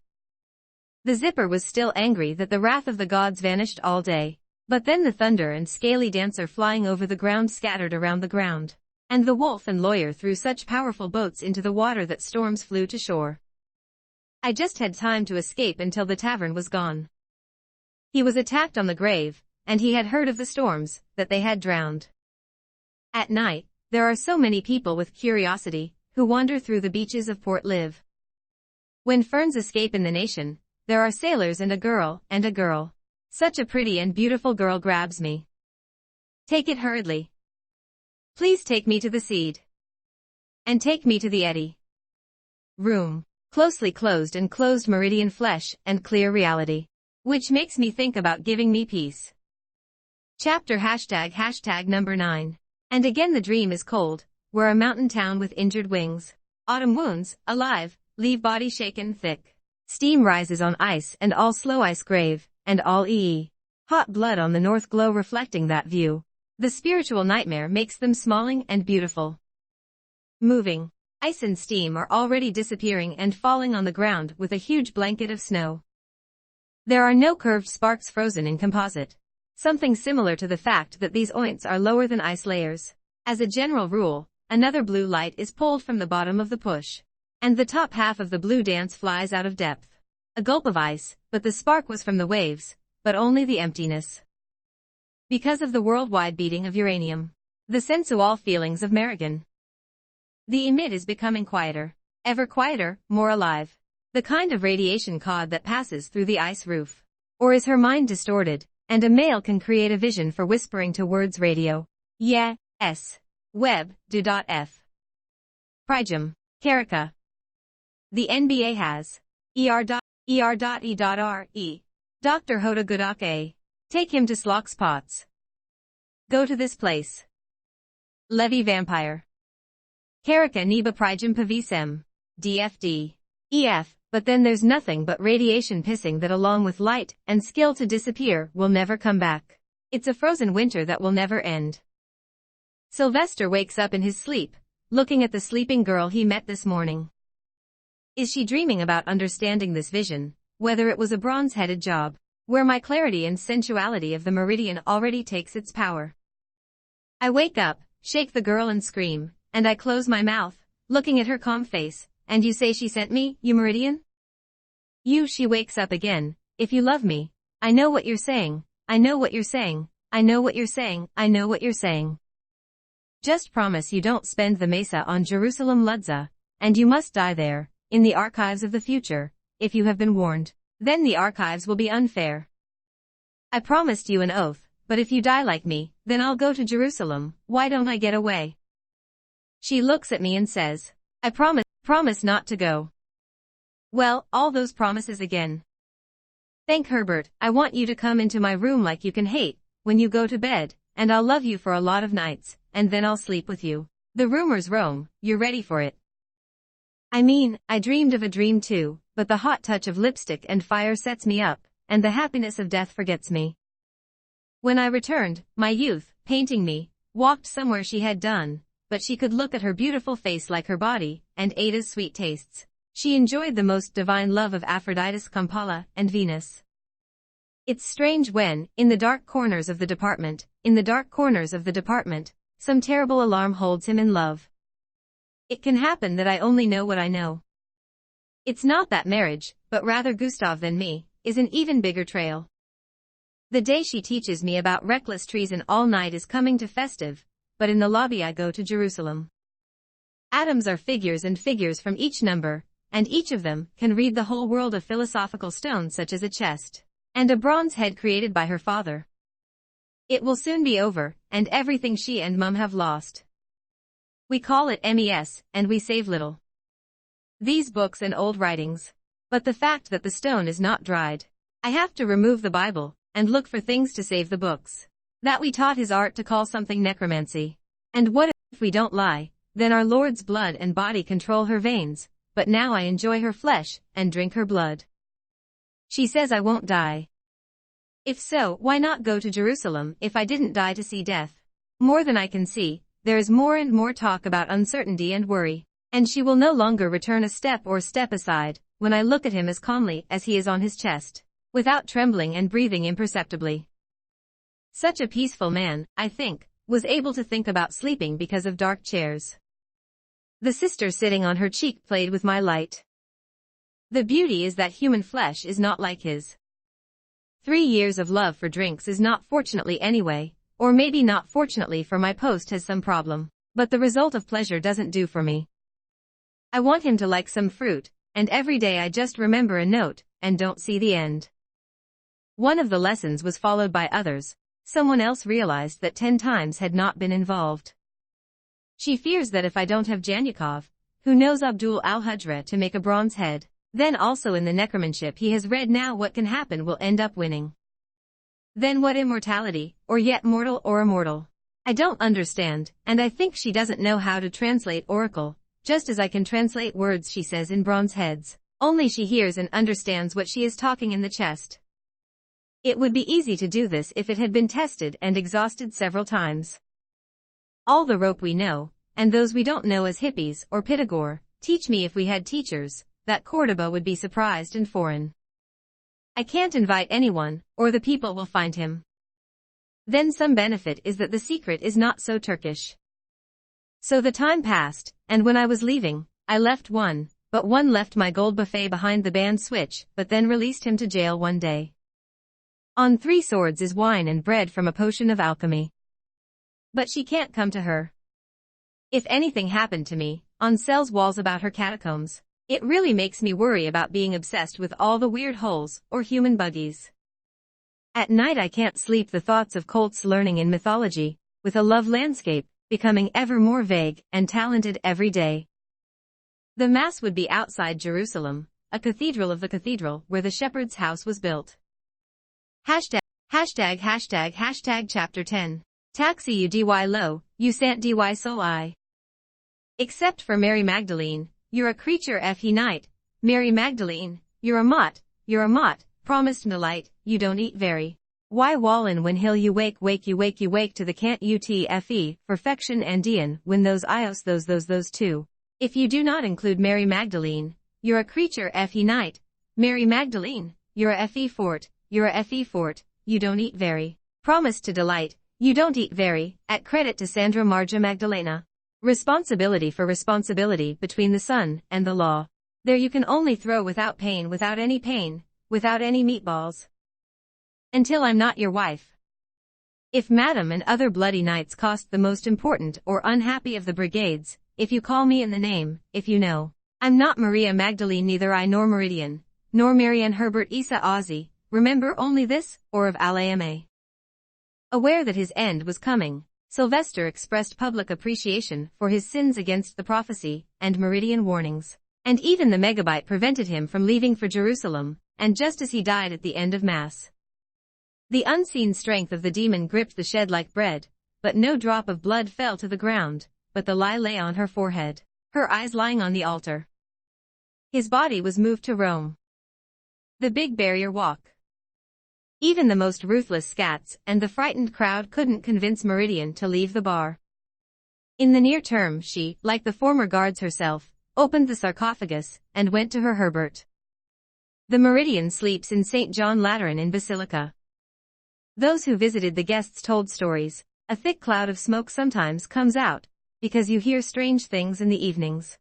Speaker 1: The zipper was still angry that the wrath of the gods vanished all day, but then the thunder and scaly dancer flying over the ground scattered around the ground, and the wolf and lawyer threw such powerful boats into the water that storms flew to shore. I just had time to escape until the tavern was gone. He was attacked on the grave, and he had heard of the storms, that they had drowned. At night, there are so many people with curiosity, who wander through the beaches of Port Liv. When ferns escape in the nation, there are sailors and a girl, Such a pretty and beautiful girl grabs me. Take it hurriedly. Please take me to the seed. And take me to the eddy. Room. Closely closed and closed meridian flesh and clear reality. Which makes me think about giving me peace. Chapter ## number 9. And again the dream is cold. We're a mountain town with injured wings. Autumn wounds, alive, leave body shaken thick. Steam rises on ice and all slow ice grave, and all hot blood on the north glow reflecting that view. The spiritual nightmare makes them smalling and beautiful. Moving. Ice and steam are already disappearing and falling on the ground with a huge blanket of snow. There are no curved sparks frozen in composite. Something similar to the fact that these oints are lower than ice layers. As a general rule, another blue light is pulled from the bottom of the push. And the top half of the blue dance flies out of depth. A gulp of ice, but the spark was from the waves, but only the emptiness. Because of the worldwide beating of uranium. The sensual feelings of Marigan. The emit is becoming quieter. Ever quieter, more alive. The kind of radiation cod that passes through the ice roof. Or is her mind distorted, and a male can create a vision for whispering to words radio. Yeah, s. Web, do.f. Prijam. Karika. The NBA has er.e.re. Dr. Hoda Gudak A. Take him to Slock's Pots. Go to this place. Levy Vampire. Karika Niba Prijam Pavisem. DFD. EF. but then there's nothing but radiation pissing that along with light and skill to disappear will never come back. It's a frozen winter that will never end. Sylvester wakes up in his sleep, looking at the sleeping girl he met this morning. Is she dreaming about understanding this vision, whether it was a bronze-headed job, where my clarity and sensuality of the meridian already takes its power? I wake up, shake the girl and scream, and I close my mouth, looking at her calm face, and you say she sent me, you meridian? She wakes up again, if you love me, I know what you're saying, I know what you're saying, I know what you're saying, I know what you're saying. Just promise you don't spend the Mesa on Jerusalem Ludza, and you must die there, in the archives of the future, if you have been warned. Then the archives will be unfair. I promised you an oath, but if you die like me, then I'll go to Jerusalem, why don't I get away? She looks at me and says, I promise not to go. Well, all those promises again. Thank Herbert, I want you to come into my room like you can hate, when you go to bed, and I'll love you for a lot of nights, and then I'll sleep with you. The rumors roam, you're ready for it. I mean, I dreamed of a dream too, but the hot touch of lipstick and fire sets me up, and the happiness of death forgets me. When I returned, my youth, painting me, walked somewhere she had done, but she could look at her beautiful face like her body, and Ada's sweet tastes. She enjoyed the most divine love of Aphrodite's Kampala and Venus. It's strange when, in the dark corners of the department, some terrible alarm holds him in love. It can happen that I only know what I know. It's not that marriage, but rather Gustav than me, is an even bigger trail. The day she teaches me about reckless treason all night is coming to festive, but in the lobby I go to Jerusalem. Atoms are figures and figures from each number, and each of them can read the whole world of philosophical stones such as a chest, and a bronze head created by her father. It will soon be over, and everything she and Mum have lost. We call it MES, and we save little. These books and old writings. But the fact that the stone is not dried. I have to remove the Bible, and look for things to save the books. That we taught his art to call something necromancy. And what if we don't lie, then our Lord's blood and body control her veins, but now I enjoy her flesh, and drink her blood. She says I won't die. If so, why not go to Jerusalem if I didn't die to see death? More than I can see, there is more and more talk about uncertainty and worry, and she will no longer return a step or step aside, when I look at him as calmly as he is on his chest, without trembling and breathing imperceptibly. Such a peaceful man, I think, was able to think about sleeping because of dark chairs. The sister sitting on her cheek played with my light. The beauty is that human flesh is not like his. 3 years of love for drinks is not fortunately anyway, or maybe not fortunately for my post has some problem, but the result of pleasure doesn't do for me. I want him to like some fruit, and every day I just remember a note, and don't see the end. One of the lessons was followed by others. Someone else realized that 10 times had not been involved. She fears that if I don't have Janyakov, who knows Abdul al-Hujra to make a bronze head, then also in the necromanship he has read now what can happen will end up winning. Then what immortality, or yet mortal or immortal? I don't understand, and I think she doesn't know how to translate oracle, just as I can translate words she says in bronze heads, only she hears and understands what she is talking in the chest. It would be easy to do this if it had been tested and exhausted several times. All the rope we know, and those we don't know as hippies or Pitagore, teach me if we had teachers, that Cordoba would be surprised and foreign. I can't invite anyone, or the people will find him. Then some benefit is that the secret is not so Turkish. So the time passed, and when I was leaving, I left one, but one left my gold buffet behind the band switch, but then released him to jail one day. On 3 swords is wine and bread from a potion of alchemy. But she can't come to her. If anything happened to me, on cell's walls about her catacombs, it really makes me worry about being obsessed with all the weird holes, or human buggies. At night I can't sleep the thoughts of Colt's learning in mythology, with a love landscape, becoming ever more vague and talented every day. The Mass would be outside Jerusalem, a cathedral of the cathedral where the shepherd's house was built. Hashtag chapter 10. Taxi you dy lo, you sant dy sol I. Except for Mary Magdalene, you're a creature he night, Mary Magdalene, you're a mott, promised delight, you don't eat very. Why Wallen when hill you wake to the can't utfe, perfection Andean, when those ios those two. If you do not include Mary Magdalene, you're a creature fe night. Mary Magdalene, you're a fe fort, you don't eat very. Promised to delight, you don't eat very, at credit to Sandra Marja Magdalena. Responsibility for responsibility between the sun and the law. There you can only throw without pain, without any meatballs. Until I'm not your wife. If Madam and other bloody knights cost the most important or unhappy of the brigades, if you call me in the name, if you know, I'm not Maria Magdalene, neither I nor Meridian, nor Marianne Herbert Isa Ozzy, remember only this, or of Alama. Aware that his end was coming, Sylvester expressed public appreciation for his sins against the prophecy and Meridian warnings, and even the megabyte prevented him from leaving for Jerusalem, and just as he died at the end of Mass. The unseen strength of the demon gripped the shed like bread, but no drop of blood fell to the ground, but the lie lay on her forehead, her eyes lying on the altar. His body was moved to Rome. The Big Barrier Walk. Even the most ruthless scats and the frightened crowd couldn't convince Meridian to leave the bar. In the near term she, like the former guards herself, opened the sarcophagus and went to her Herbert. The Meridian sleeps in St. John Lateran in Basilica. Those who visited the guests told stories. A thick cloud of smoke sometimes comes out, because you hear strange things in the evenings.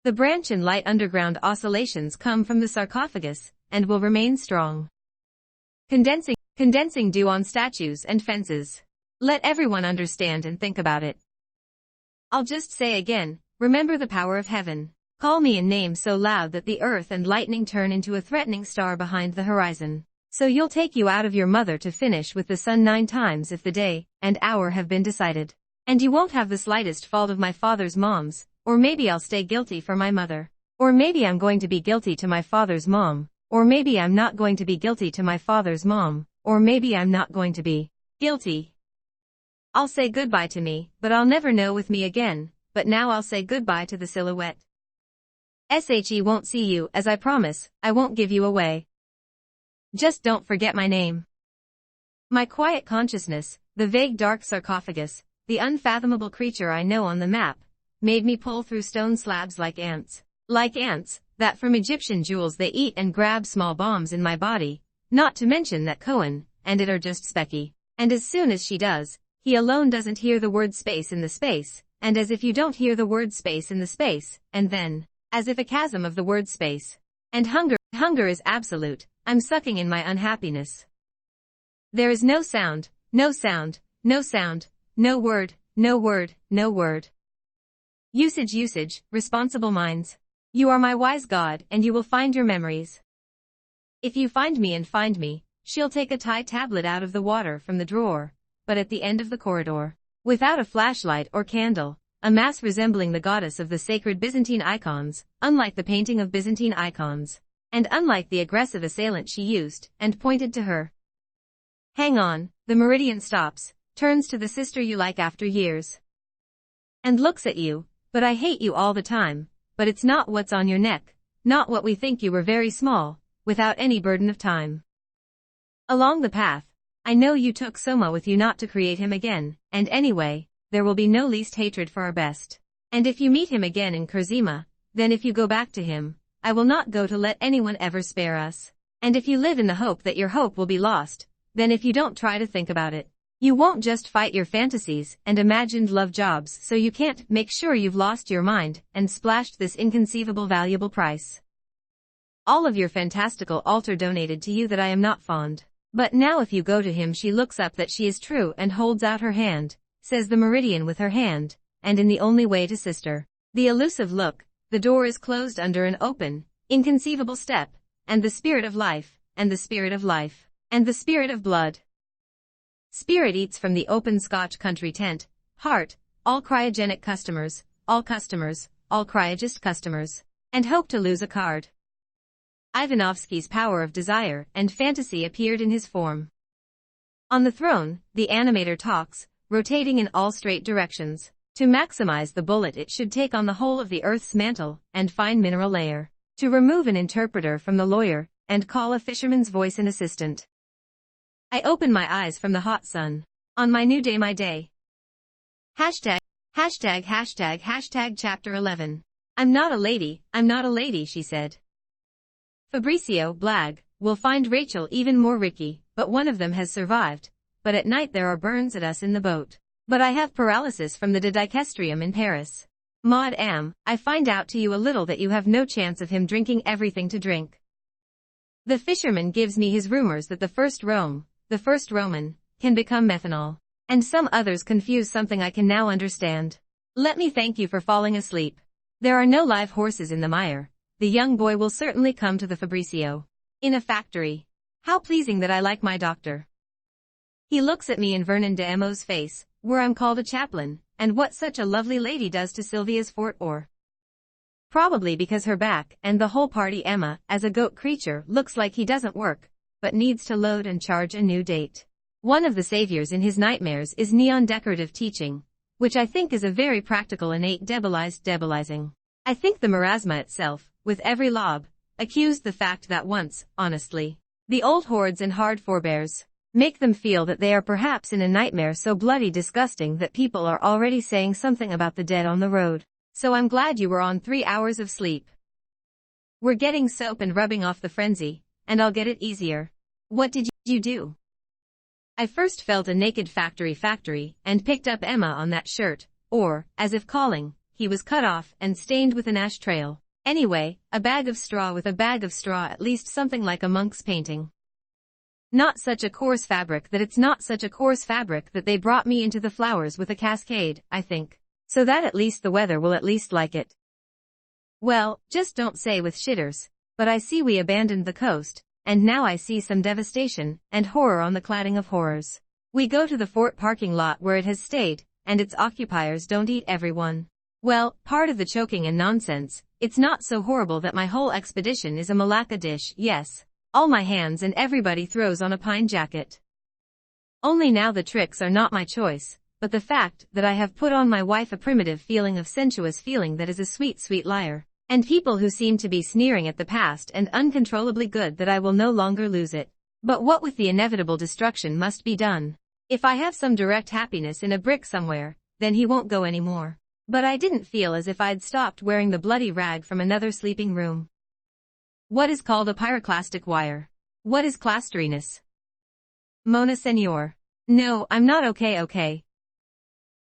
Speaker 1: The branch and light underground oscillations come from the sarcophagus, and will remain strong. Condensing dew on statues and fences. Let everyone understand and think about it. I'll just say again, remember the power of heaven. Call me in name so loud that the earth and lightning turn into a threatening star behind the horizon. So you'll take you out of your mother to finish with the sun 9 times if the day and hour have been decided. And you won't have the slightest fault of my father's mom's, or maybe I'll stay guilty for my mother. Or maybe I'm going to be guilty to my father's mom, or maybe I'm not going to be guilty to my father's mom, or maybe I'm not going to be guilty. I'll say goodbye to me, but I'll never know with me again, but now I'll say goodbye to the silhouette. SHE won't see you, as I promise, I won't give you away. Just don't forget my name. My quiet consciousness, the vague dark sarcophagus, the unfathomable creature I know on the map, made me pull through stone slabs like ants. Like ants, that from Egyptian jewels they eat and grab small bombs in my body, not to mention that Cohen and it are just specky. And as soon as she does, he alone doesn't hear the word space in the space, and as if you don't hear the word space in the space, and then, as if a chasm of the word space. And hunger is absolute. I'm sucking in my unhappiness. There is no sound, no sound, no sound, no word, no word, no word. Usage, responsible minds. You are my wise God and you will find your memories. If you find me, she'll take a Thai tablet out of the water from the drawer, but at the end of the corridor, without a flashlight or candle, a mass resembling the goddess of the sacred Byzantine icons, unlike the painting of Byzantine icons. And unlike the aggressive assailant she used, and pointed to her. Hang on, the Meridian stops, turns to the sister you like after years. And looks at you, but I hate you all the time, but it's not what's on your neck, not what we think you were very small, without any burden of time. Along the path, I know you took Soma with you not to create him again, and anyway, there will be no least hatred for our best. And if you meet him again in Kurzima, then if you go back to him, I will not go to let anyone ever spare us. And if you live in the hope that your hope will be lost, then if you don't try to think about it, you won't just fight your fantasies and imagined love jobs so you can't make sure you've lost your mind and splashed this inconceivable valuable price. All of your fantastical altar donated to you that I am not fond. But now if you go to him she looks up that she is true and holds out her hand, says the Meridian with her hand, and in the only way to sister. The elusive look. The door is closed under an open, inconceivable step, and the spirit of life, and the spirit of life, and the spirit of blood. Spirit eats from the open Scotch country tent, heart, all cryogenic customers, all cryogist customers, and hope to lose a card. Ivanovsky's power of desire and fantasy appeared in his form. On the throne, the animator talks, rotating in all straight directions. To maximize the bullet it should take on the whole of the Earth's mantle and fine mineral layer. To remove an interpreter from the lawyer, and call a fisherman's voice an assistant. I open my eyes from the hot sun. On my new day, my day. Hashtag chapter 11. I'm not a lady, she said. Fabrizio, Blag, will find Rachel even more Ricky, but one of them has survived. But at night there are burns at us in the boat. But I have paralysis from the dicastrium in Paris. Maud Am, I find out to you a little that you have no chance of him drinking everything to drink. The fisherman gives me his rumors that the first Roman, can become methanol. And some others confuse something I can now understand. Let me thank you for falling asleep. There are no live horses in the mire. The young boy will certainly come to the Fabrizio. In a factory. How pleasing that I like my doctor. He looks at me in Vernon de Emo's face, where I'm called a chaplain, and what such a lovely lady does to Sylvia's fort or. Probably because her back, and the whole party Emma, as a goat creature, looks like he doesn't work, but needs to load and charge a new date. One of the saviors in his nightmares is neon decorative teaching, which I think is a very practical innate debilizing. I think the marasma itself, with every lob, accused the fact that once, honestly, the old hordes and hard forebears, make them feel that they are perhaps in a nightmare so bloody disgusting that people are already saying something about the dead on the road. So I'm glad you were on 3 hours of sleep. We're getting soap and rubbing off the frenzy, and I'll get it easier. What did you do? I first felt a naked factory, and picked up Emma on that shirt, or, as if calling, he was cut off and stained with an ash trail. Anyway, a bag of straw with a bag of straw, at least something like a monk's painting. Not such a coarse fabric that they brought me into the flowers with a cascade, I think. So that at least the weather will at least like it. Well, just don't say with shitters, but I see we abandoned the coast. And now I see some devastation, and horror on the cladding of horrors. We go to the fort parking lot where it has stayed, and its occupiers don't eat everyone. Well, part of the choking and nonsense, it's not so horrible that my whole expedition is a Malacca dish, yes. All my hands and everybody throws on a pine jacket. Only now the tricks are not my choice, but the fact that I have put on my wife a primitive feeling of sensuous feeling that is a sweet, sweet liar. And people who seem to be sneering at the past and uncontrollably good that I will no longer lose it. But what with the inevitable destruction must be done. If I have some direct happiness in a brick somewhere, then he won't go anymore. But I didn't feel as if I'd stopped wearing the bloody rag from another sleeping room. What is called a pyroclastic wire? What is clasteriness? Mona Senor. No, I'm not okay.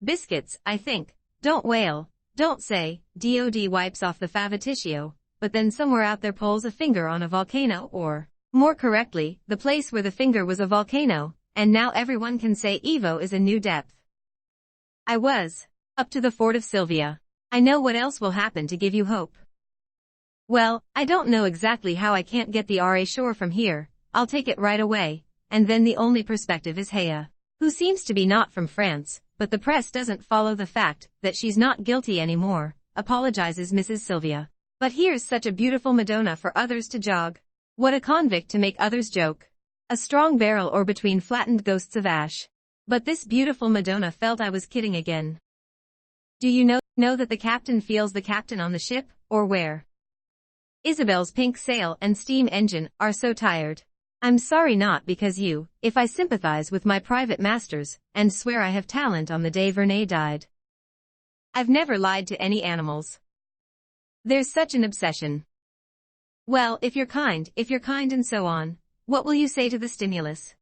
Speaker 1: Biscuits, I think. Don't wail. Don't say, DOD wipes off the favaticio, but then somewhere out there pulls a finger on a volcano or, more correctly, the place where the finger was a volcano, and now everyone can say Evo is a new depth. I was. Up to the fort of Sylvia. I know what else will happen to give you hope. Well, I don't know exactly how I can't get the RA shore from here, I'll take it right away, and then the only perspective is Hea, who seems to be not from France. But the press doesn't follow the fact that she's not guilty anymore, apologizes Mrs. Sylvia. But here's such a beautiful Madonna for others to jog. What a convict to make others joke. A strong barrel or between flattened ghosts of ash. But this beautiful Madonna felt I was kidding again. Do you know that the captain feels the captain on the ship, or where? Isabel's pink sail and steam engine are so tired. I'm sorry not because you, if I sympathize with my private masters, and swear I have talent on the day Vernay died. I've never lied to any animals. There's such an obsession. Well, if you're kind and so on, what will you say to the stimulus?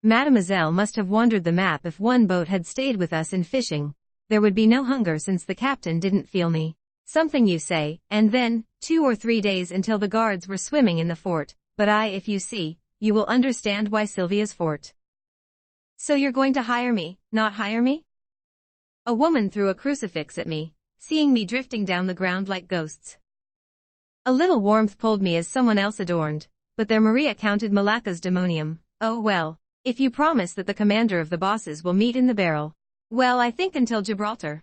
Speaker 1: Mademoiselle must have wandered the map. If one boat had stayed with us in fishing, there would be no hunger since the captain didn't feel me. Something you say, and then, 2 or 3 days until the guards were swimming in the fort. But if you see, you will understand why Sylvia's fort. So you're going to hire me, not hire me? A woman threw a crucifix at me, seeing me drifting down the ground like ghosts. A little warmth pulled me as someone else adorned, but their Maria counted Malacca's demonium. Oh well, if you promise that the commander of the bosses will meet in the barrel. Well, I think until Gibraltar.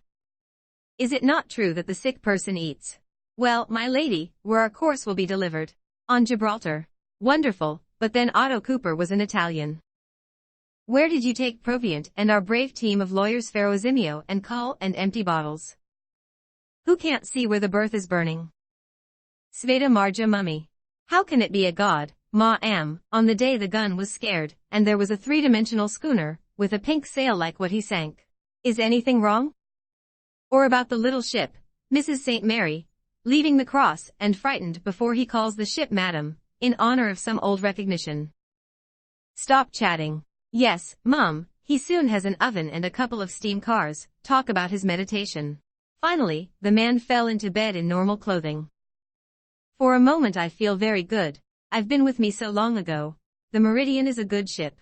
Speaker 1: Is it not true that the sick person eats? Well, my lady, where our course will be delivered. On Gibraltar. Wonderful, but then Otto Cooper was an Italian. Where did you take proviant and our brave team of lawyers Ferrozimio and Cull and empty bottles? Who can't see where the berth is burning? Sveta Marja mummy. How can it be a god, ma-am, on the day the gun was scared, and there was a three-dimensional schooner, with a pink sail like what he sank? Is anything wrong? Or about the little ship, Mrs. St. Mary, leaving the cross and frightened before he calls the ship madam, in honor of some old recognition. Stop chatting. Yes, Mum, he soon has an oven and a couple of steam cars, talk about his meditation. Finally, the man fell into bed in normal clothing. For a moment I feel very good, I've been with me so long ago, the Meridian is a good ship.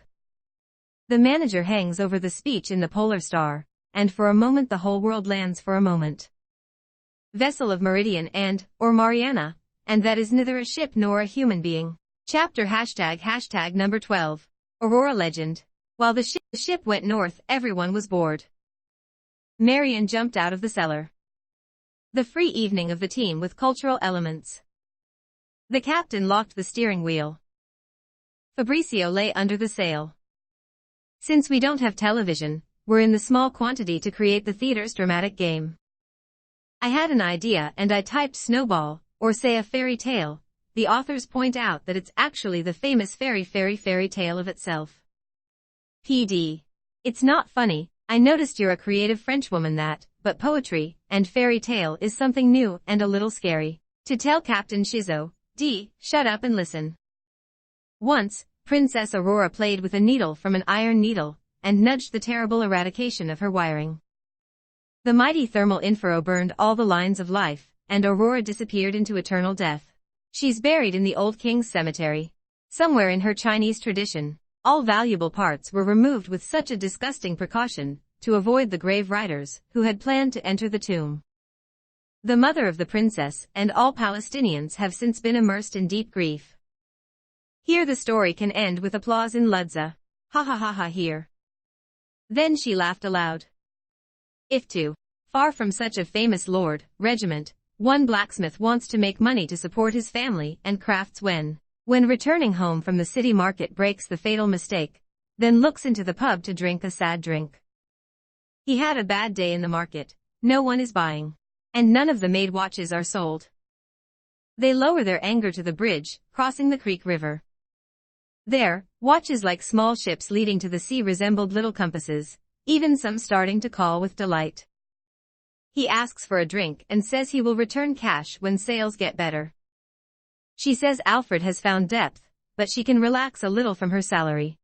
Speaker 1: The manager hangs over the speech in the Polar Star, and for a moment the whole world lands for a moment. Vessel of Meridian or Mariana, and that is neither a ship nor a human being. Chapter hashtag number 12. Aurora legend. While the ship went north, everyone was bored. Marian jumped out of the cellar. The free evening of the team with cultural elements. The captain locked the steering wheel. Fabrizio lay under the sail. Since we don't have television, we're in the small quantity to create the theater's dramatic game. I had an idea and I typed snowball, or say a fairy tale. The authors point out that it's actually the famous fairy tale of itself. PD. It's not funny, I noticed you're a creative Frenchwoman but poetry and fairy tale is something new and a little scary. To tell Captain Shizo, shut up and listen. Once, Princess Aurora played with a needle from an iron needle, and nudged the terrible eradication of her wiring. The mighty thermal infrarow burned all the lines of life, and Aurora disappeared into eternal death. She's buried in the old king's cemetery. Somewhere in her Chinese tradition, all valuable parts were removed with such a disgusting precaution, to avoid the grave riders, who had planned to enter the tomb. The mother of the princess and all Palestinians have since been immersed in deep grief. Here the story can end with applause in Ludza. Ha ha ha ha here. Then she laughed aloud. If too far from such a famous regiment, one blacksmith wants to make money to support his family and crafts when returning home from the city market breaks the fatal mistake, then looks into the pub to drink a sad drink. He had a bad day in the market, no one is buying, and none of the made watches are sold. They lower their anger to the bridge, crossing the creek river. There, watches like small ships leading to the sea resembled little compasses, even some starting to call with delight. He asks for a drink and says he will return cash when sales get better. She says Alfred has found depth, but she can relax a little from her salary.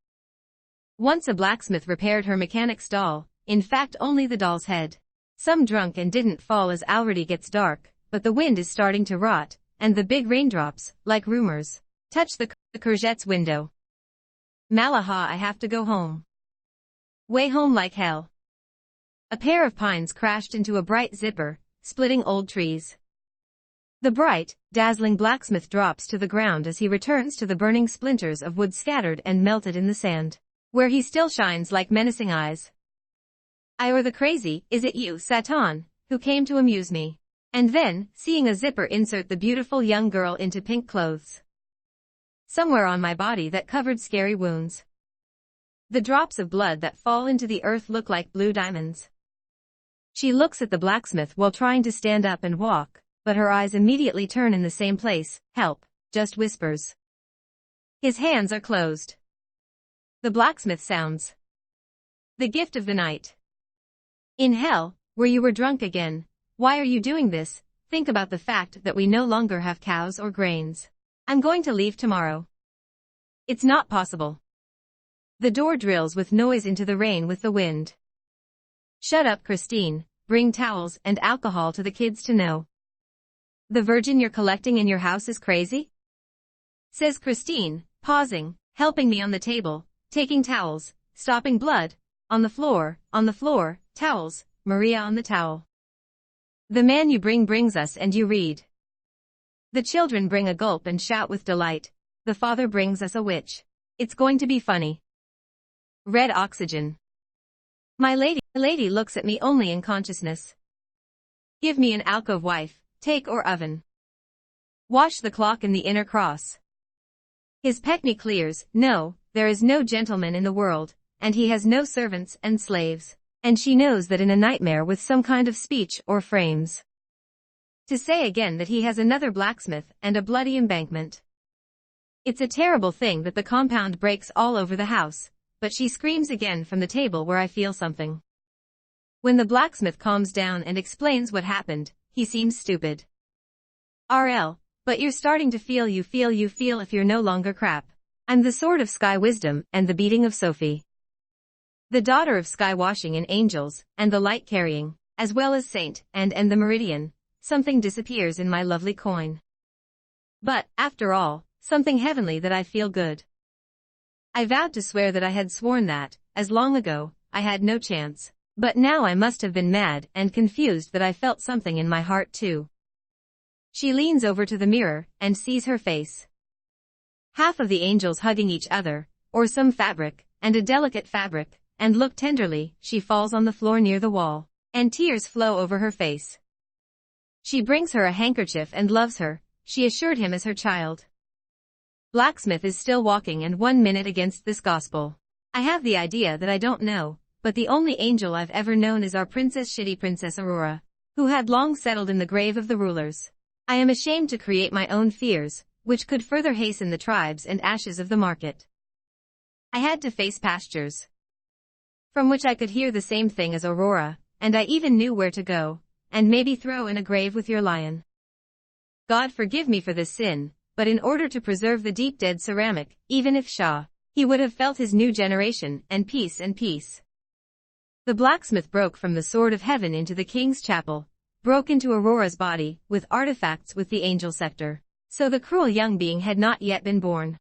Speaker 1: Once a blacksmith repaired her mechanic's doll, in fact only the doll's head. Some drunk and didn't fall as already gets dark, but the wind is starting to rot, and the big raindrops, like rumors, touch the courgette's window. Malaha, I have to go home. Way home like hell. A pair of pines crashed into a bright zipper, splitting old trees. The bright, dazzling blacksmith drops to the ground as he returns to the burning splinters of wood scattered and melted in the sand, where he still shines like menacing eyes. I or the crazy, is it you, Satan, who came to amuse me? And then, seeing a zipper insert the beautiful young girl into pink clothes. Somewhere on my body that covered scary wounds. The drops of blood that fall into the earth look like blue diamonds. She looks at the blacksmith while trying to stand up and walk, but her eyes immediately turn in the same place. Help, just whispers. His hands are closed. The blacksmith sounds. The gift of the night. In hell, where you were drunk again, why are you doing this? Think about the fact that we no longer have cows or grains. I'm going to leave tomorrow. It's not possible. The door drills with noise into the rain with the wind. Shut up, Christine, bring towels and alcohol to the kids to know. The virgin you're collecting in your house is crazy? Says Christine, pausing, helping me on the table, taking towels, stopping blood, on the floor, towels, Maria on the towel. The man you bring brings us and you read. The children bring a gulp and shout with delight. The father brings us a witch. It's going to be funny. Red oxygen. My lady looks at me only in consciousness. Give me an alcove wife, take or oven. Wash the clock in the inner cross. His peckney clears. No, there is no gentleman in the world, and he has no servants and slaves, and she knows that in a nightmare with some kind of speech or frames. To say again that he has another blacksmith and a bloody embankment. It's a terrible thing that the compound breaks all over the house, but she screams again from the table where I feel something. When the blacksmith calms down and explains what happened, he seems stupid. RL, but you're starting to feel you feel if you're no longer crap. I'm the sword of sky wisdom and the beating of Sophie. The daughter of sky washing and angels, and the light carrying, as well as saint, and the meridian. Something disappears in my lovely coin. But, after all, something heavenly that I feel good. I vowed to swear that I had sworn that, as long ago, I had no chance. But now I must have been mad and confused that I felt something in my heart too. She leans over to the mirror and sees her face. Half of the angels hugging each other, or some fabric, and a delicate fabric, and look tenderly, she falls on the floor near the wall, and tears flow over her face. She brings her a handkerchief and loves her, she assured him as her child. Blacksmith is still walking and 1 minute against this gospel. I have the idea that I don't know, but the only angel I've ever known is our shitty Princess Aurora, who had long settled in the grave of the rulers. I am ashamed to create my own fears, which could further hasten the tribes and ashes of the market. I had to face pastures, from which I could hear the same thing as Aurora, and I even knew where to go, and maybe throw in a grave with your lion. God forgive me for this sin, but in order to preserve the deep dead ceramic, even if he would have felt his new generation, and peace. The blacksmith broke from the sword of heaven into the king's chapel, broke into Aurora's body, with artifacts with the angel scepter. So the cruel young being had not yet been born.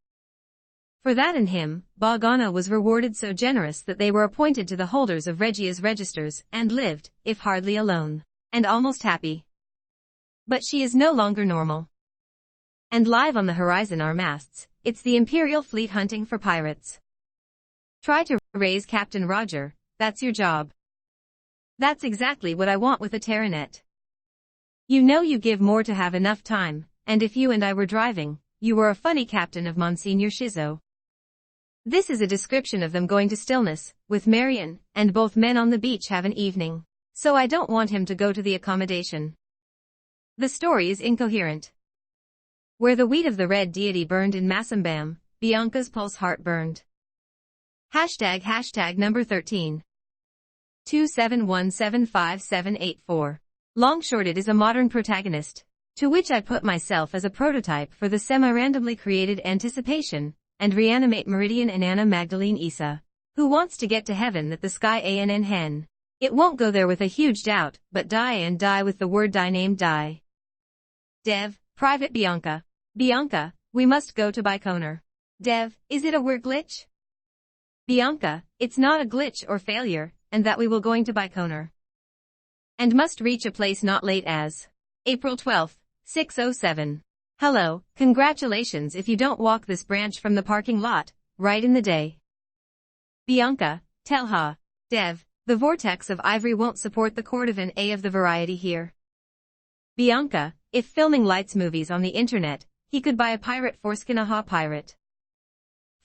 Speaker 1: For that in him, Bogana was rewarded so generous that they were appointed to the holders of Regia's registers, and lived, if hardly alone, and almost happy. But she is no longer normal. And live on the horizon are masts, it's the Imperial fleet hunting for pirates. Try to raise Captain Roger, that's your job. That's exactly what I want with a Terranet. You know you give more to have enough time, and if you and I were driving, you were a funny captain of Monsignor Shizo. This is a description of them going to Stillness, with Marion, and both men on the beach have an evening. So I don't want him to go to the accommodation. The story is incoherent. Where the wheat of the red deity burned in Masambam, Bianca's pulse heart burned. Hashtag number 13. 271757884. Longshorted is a modern protagonist, to which I put myself as a prototype for the semi-randomly created Anticipation, and reanimate Meridian and Anna Magdalene Isa, who wants to get to heaven that the sky ann hen. It won't go there with a huge doubt, but die with the word die named die. Dev, Private Bianca. Bianca, we must go to Baikonur. Dev, is it a word glitch? Bianca, it's not a glitch or failure, and that we will going to Baikonur. And must reach a place not late as. April 12, 6:07. Hello, congratulations if you don't walk this branch from the parking lot, right in the day. Bianca, tell Ha. Dev, the vortex of ivory won't support the Cordovan A of the variety here. Bianca, if filming lights movies on the internet, he could buy a pirate foreskin a pirate.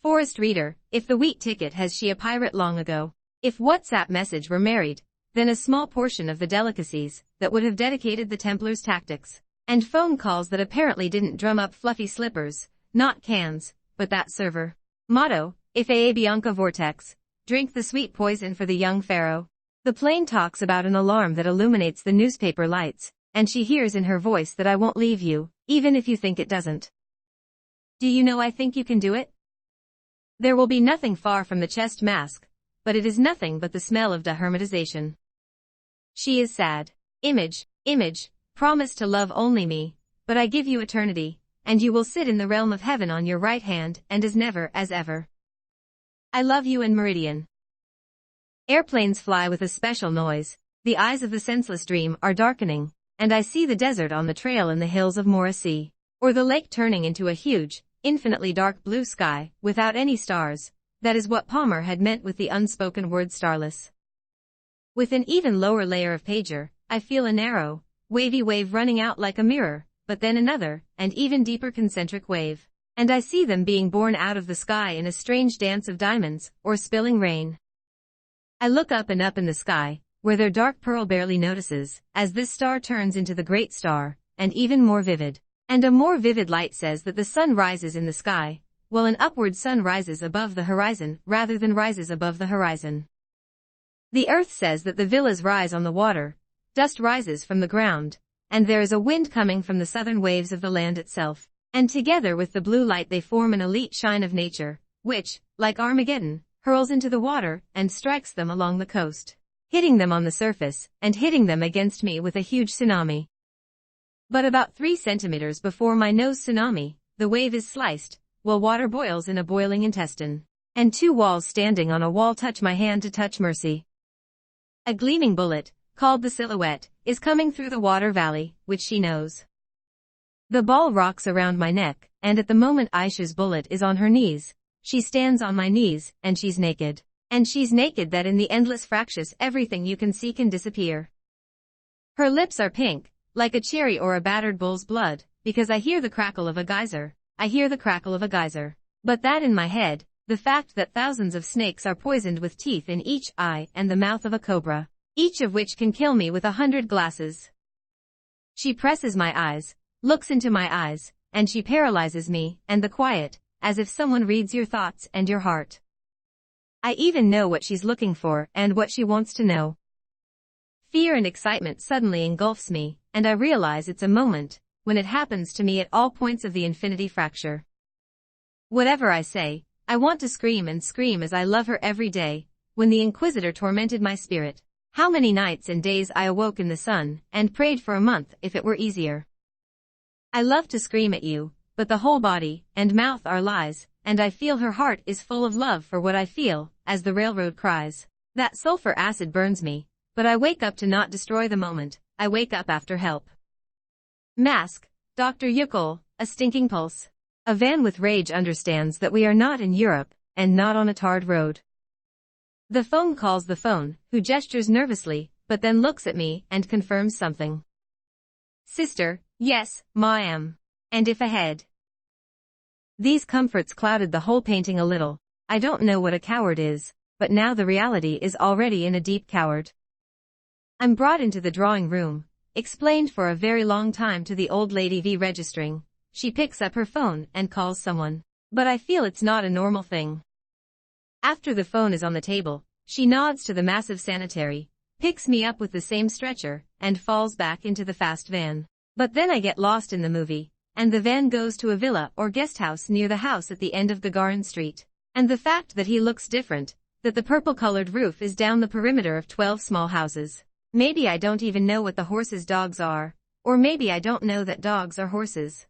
Speaker 1: Forest reader, if the wheat ticket has she a pirate long ago. If WhatsApp message were married, then a small portion of the delicacies, that would have dedicated the Templars' tactics, and phone calls that apparently didn't drum up fluffy slippers, not cans, but that server. Motto, if a Bianca vortex, drink the sweet poison for the young pharaoh. The plane talks about an alarm that illuminates the newspaper lights, and she hears in her voice that I won't leave you, even if you think it doesn't. Do you know I think you can do it? There will be nothing far from the chest mask, but it is nothing but the smell of dehermetization. She is sad. Image, promise to love only me, but I give you eternity, and you will sit in the realm of heaven on your right hand, and as never as ever. I love you and Meridian. Airplanes fly with a special noise, the eyes of the senseless dream are darkening, and I see the desert on the trail in the hills of Morrissey, or the lake turning into a huge, infinitely dark blue sky, without any stars. That is what Palmer had meant with the unspoken word starless. With an even lower layer of pager, I feel a narrow, wavy wave running out like a mirror, but then another, and even deeper concentric wave. And I see them being born out of the sky in a strange dance of diamonds, or spilling rain. I look up in the sky, where their dark pearl barely notices, as this star turns into the great star, and even more vivid. And a more vivid light says that the sun rises in the sky, while an upward sun rises above the horizon rather than rises above the horizon. The earth says that the villas rise on the water, dust rises from the ground, and there is a wind coming from the southern waves of the land itself, and together with the blue light they form an elite shine of nature, which, like Armageddon, hurls into the water and strikes them along the coast, hitting them on the surface and hitting them against me with a huge tsunami. But about 3 centimeters before my nose tsunami, the wave is sliced, while water boils in a boiling intestine, and 2 walls standing on a wall touch my hand to touch mercy. A gleaming bullet, called the silhouette, is coming through the water valley, which she knows. The ball rocks around my neck, and at the moment Aisha's bullet is on her knees, she stands on my knees, and she's naked. And she's naked that in the endless fractious everything you can see can disappear. Her lips are pink, like a cherry or a battered bull's blood, because I hear the crackle of a geyser, But that in my head, the fact that thousands of snakes are poisoned with teeth in each eye and the mouth of a cobra, each of which can kill me with 100 glasses. She presses my eyes, looks into my eyes, and she paralyzes me, and the quiet, as if someone reads your thoughts and your heart. I even know what she's looking for and what she wants to know. Fear and excitement suddenly engulfs me, and I realize it's a moment, when it happens to me at all points of the infinity fracture. Whatever I say, I want to scream and scream as I love her every day, when the Inquisitor tormented my spirit. How many nights and days I awoke in the sun, and prayed for a month if it were easier. I love to scream at you, but the whole body and mouth are lies, and I feel her heart is full of love for what I feel, as the railroad cries. That sulfur acid burns me, but I wake up to not destroy the moment, I wake up after help. Mask, Dr. Yuckel, a stinking pulse. A van with rage understands that we are not in Europe, and not on a tarred road. The phone calls the phone, who gestures nervously, but then looks at me and confirms something. Sister, yes, ma am. And if ahead. These comforts clouded the whole painting a little. I don't know what a coward is, but now the reality is already in a deep coward. I'm brought into the drawing room, explained for a very long time to the old lady V registering. She picks up her phone and calls someone. But I feel it's not a normal thing. After the phone is on the table, she nods to the massive sanitary, picks me up with the same stretcher, and falls back into the fast van. But then I get lost in the movie, and the van goes to a villa or guest house near the house at the end of Gagarin Street. And the fact that he looks different, that the purple-colored roof is down the perimeter of 12 small houses. Maybe I don't even know what the horses' dogs are, or maybe I don't know that dogs are horses.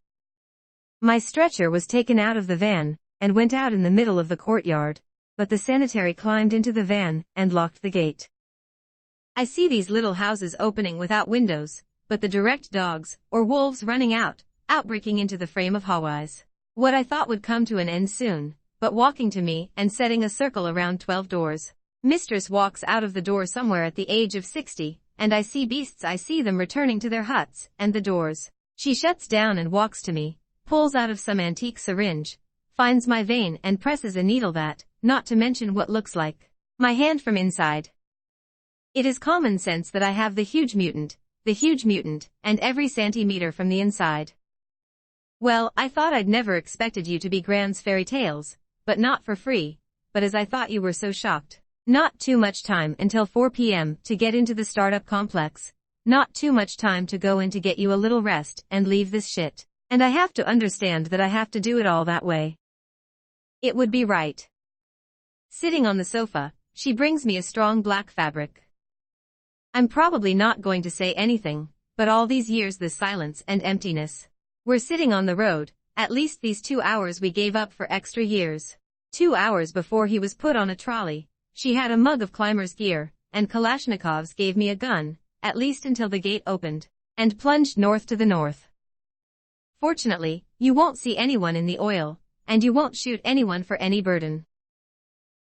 Speaker 1: My stretcher was taken out of the van, and went out in the middle of the courtyard, but the sanitary climbed into the van, and locked the gate. I see these little houses opening without windows, but the direct dogs, or wolves running outbreaking into the frame of Hawaii's. What I thought would come to an end soon, but walking to me and setting a circle around 12 doors. Mistress walks out of the door somewhere at the age of 60, and I see beasts, I see them returning to their huts, and the doors. She shuts down and walks to me, pulls out of some antique syringe, finds my vein and presses a needle that, not to mention what looks like my hand from inside. It is common sense that I have the huge mutant, and every centimeter from the inside. Well, I thought I'd never expected you to be Grand's fairy tales, but not for free, but as I thought you were so shocked. Not too much time until 4 p.m. to get into the startup complex, not too much time to go in to get you a little rest and leave this shit. And I have to understand that I have to do it all that way. It would be right. Sitting on the sofa, she brings me a strong black fabric. I'm probably not going to say anything, but all these years this silence and emptiness. We're sitting on the road, at least these 2 hours we gave up for extra years. 2 hours before he was put on a trolley, she had a mug of climber's gear, and Kalashnikovs gave me a gun, at least until the gate opened, and plunged north to the north. Fortunately, you won't see anyone in the oil, and you won't shoot anyone for any burden.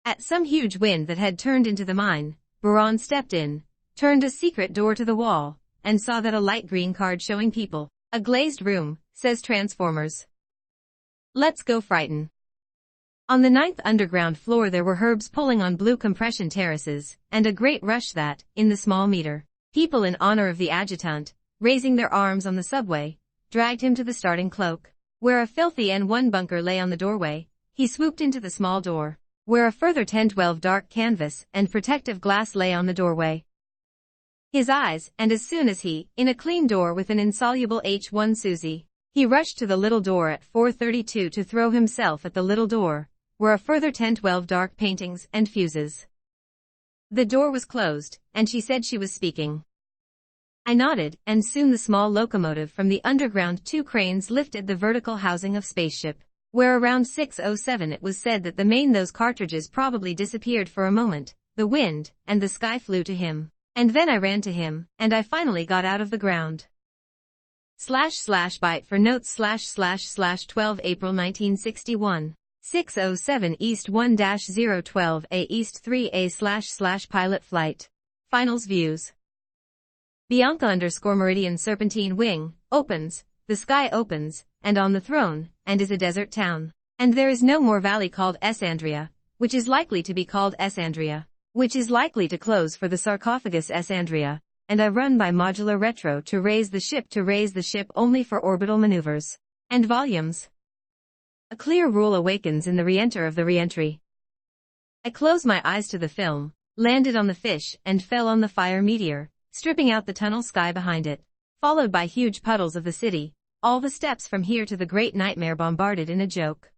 Speaker 1: At some huge wind that had turned into the mine, Baron stepped in, turned a secret door to the wall, and saw that a light green card showing people, a glazed room, says Transformers. Let's go frighten. On the 9th underground floor there were herbs pulling on blue compression terraces, and a great rush that, in the small meter, people in honor of the adjutant, raising their arms on the subway, dragged him to the starting cloak, where a filthy N1 bunker lay on the doorway. He swooped into the small door, where a further 10-12 dark canvas and protective glass lay on the doorway. His eyes, and as soon as he, in a clean door with an insoluble H1 Susie, he rushed to the little door at 4:32 to throw himself at the little door, where a further 10-12 dark paintings and fuses. The door was closed, and she said she was speaking. I nodded, and soon the small locomotive from the underground 2 cranes lifted the vertical housing of spaceship, where around 6:07 it was said that the main those cartridges probably disappeared for a moment, the wind, and the sky flew to him, and then I ran to him, and I finally got out of the ground. // for notes / 12 April 1961. 6:07 East 1-012A East 3A / pilot flight. Finals views. Bianca_Meridian Serpentine Wing, opens, the sky opens, and on the throne, and is a desert town. And there is no more valley called Esandria, which is likely to be called Esandria, which is likely to close for the sarcophagus Esandria, and I run by modular retro to raise the ship only for orbital maneuvers. And volumes. A clear rule awakens in the re-enter of the re-entry. I close my eyes to the film, landed on the fish and fell on the fire meteor, stripping out the tunnel sky behind it, followed by huge puddles of the city, all the steps from here to the great nightmare bombarded in a joke.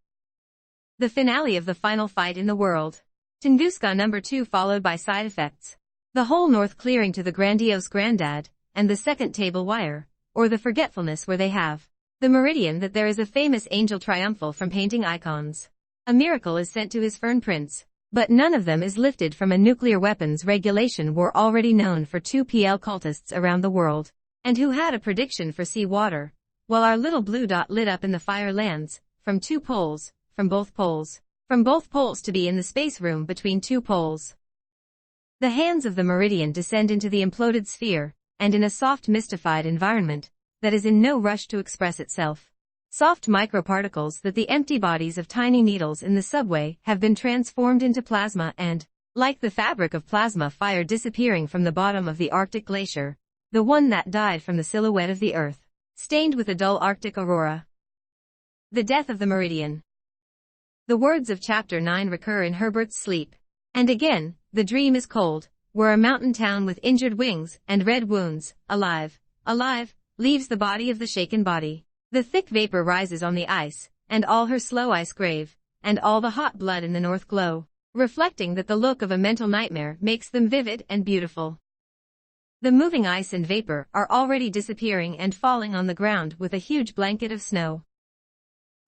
Speaker 1: The finale of the final fight in the world. Tunguska number 2 followed by side effects. The whole north clearing to the grandiose Grandad, and the second table wire, or the forgetfulness where they have. The meridian that there is a famous angel triumphal from painting icons. A miracle is sent to his fern prince, but none of them is lifted from a nuclear weapons regulation war already known for 2PL cultists around the world, and who had a prediction for sea water, while our little blue dot lit up in the fire lands, from 2 poles, from both poles to be in the space room between 2 poles. The hands of the meridian descend into the imploded sphere, and in a soft mystified environment, that is in no rush to express itself. Soft microparticles that the empty bodies of tiny needles in the subway have been transformed into plasma and, like the fabric of plasma fire disappearing from the bottom of the Arctic glacier, the one that died from the silhouette of the Earth, stained with a dull Arctic aurora. The death of the meridian. The words of chapter 9 recur in Herbert's sleep. And again, the dream is cold, where a mountain town with injured wings and red wounds, alive, leaves the body of the shaken body. The thick vapor rises on the ice, and all her slow ice grave, and all the hot blood in the north glow, reflecting that the look of a mental nightmare makes them vivid and beautiful. The moving ice and vapor are already disappearing and falling on the ground with a huge blanket of snow.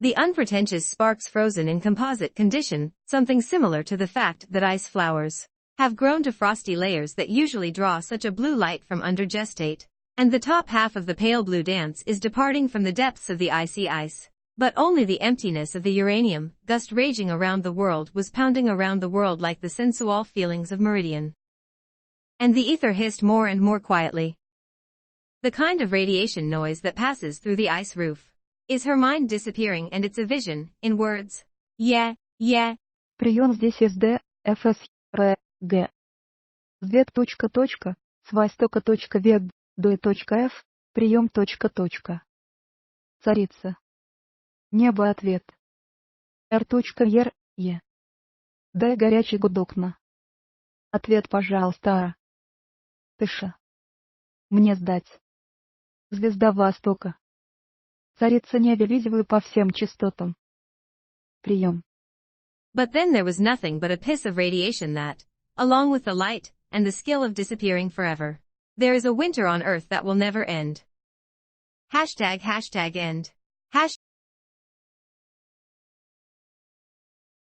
Speaker 1: The unpretentious sparks frozen in composite condition, something similar to the fact that ice flowers have grown to frosty layers that usually draw such a blue light from under gestate. And the top half of the pale blue dance is departing from the depths of the icy ice. But only the emptiness of the uranium, gust raging around the world was pounding around the world like the sensual feelings of meridian. And the ether hissed more and more quietly. The kind of radiation noise that passes through the ice roof. Is her mind disappearing and it's a vision, in words? Yeah.
Speaker 2: Прием здесь SD, FS, R, G. Z. Свайстока.веб. F, прием. Царица. Небо ответ. R. Е. Дай горячий гудокна. Ответ, пожалуйста. Тыша. Мне сдать. Звезда Востока. Царица неба видела по всем частотам. Прием.
Speaker 1: But then there was nothing but a piss of radiation that, along with the light, and the skill of disappearing forever. There is a winter on Earth that will never end. #end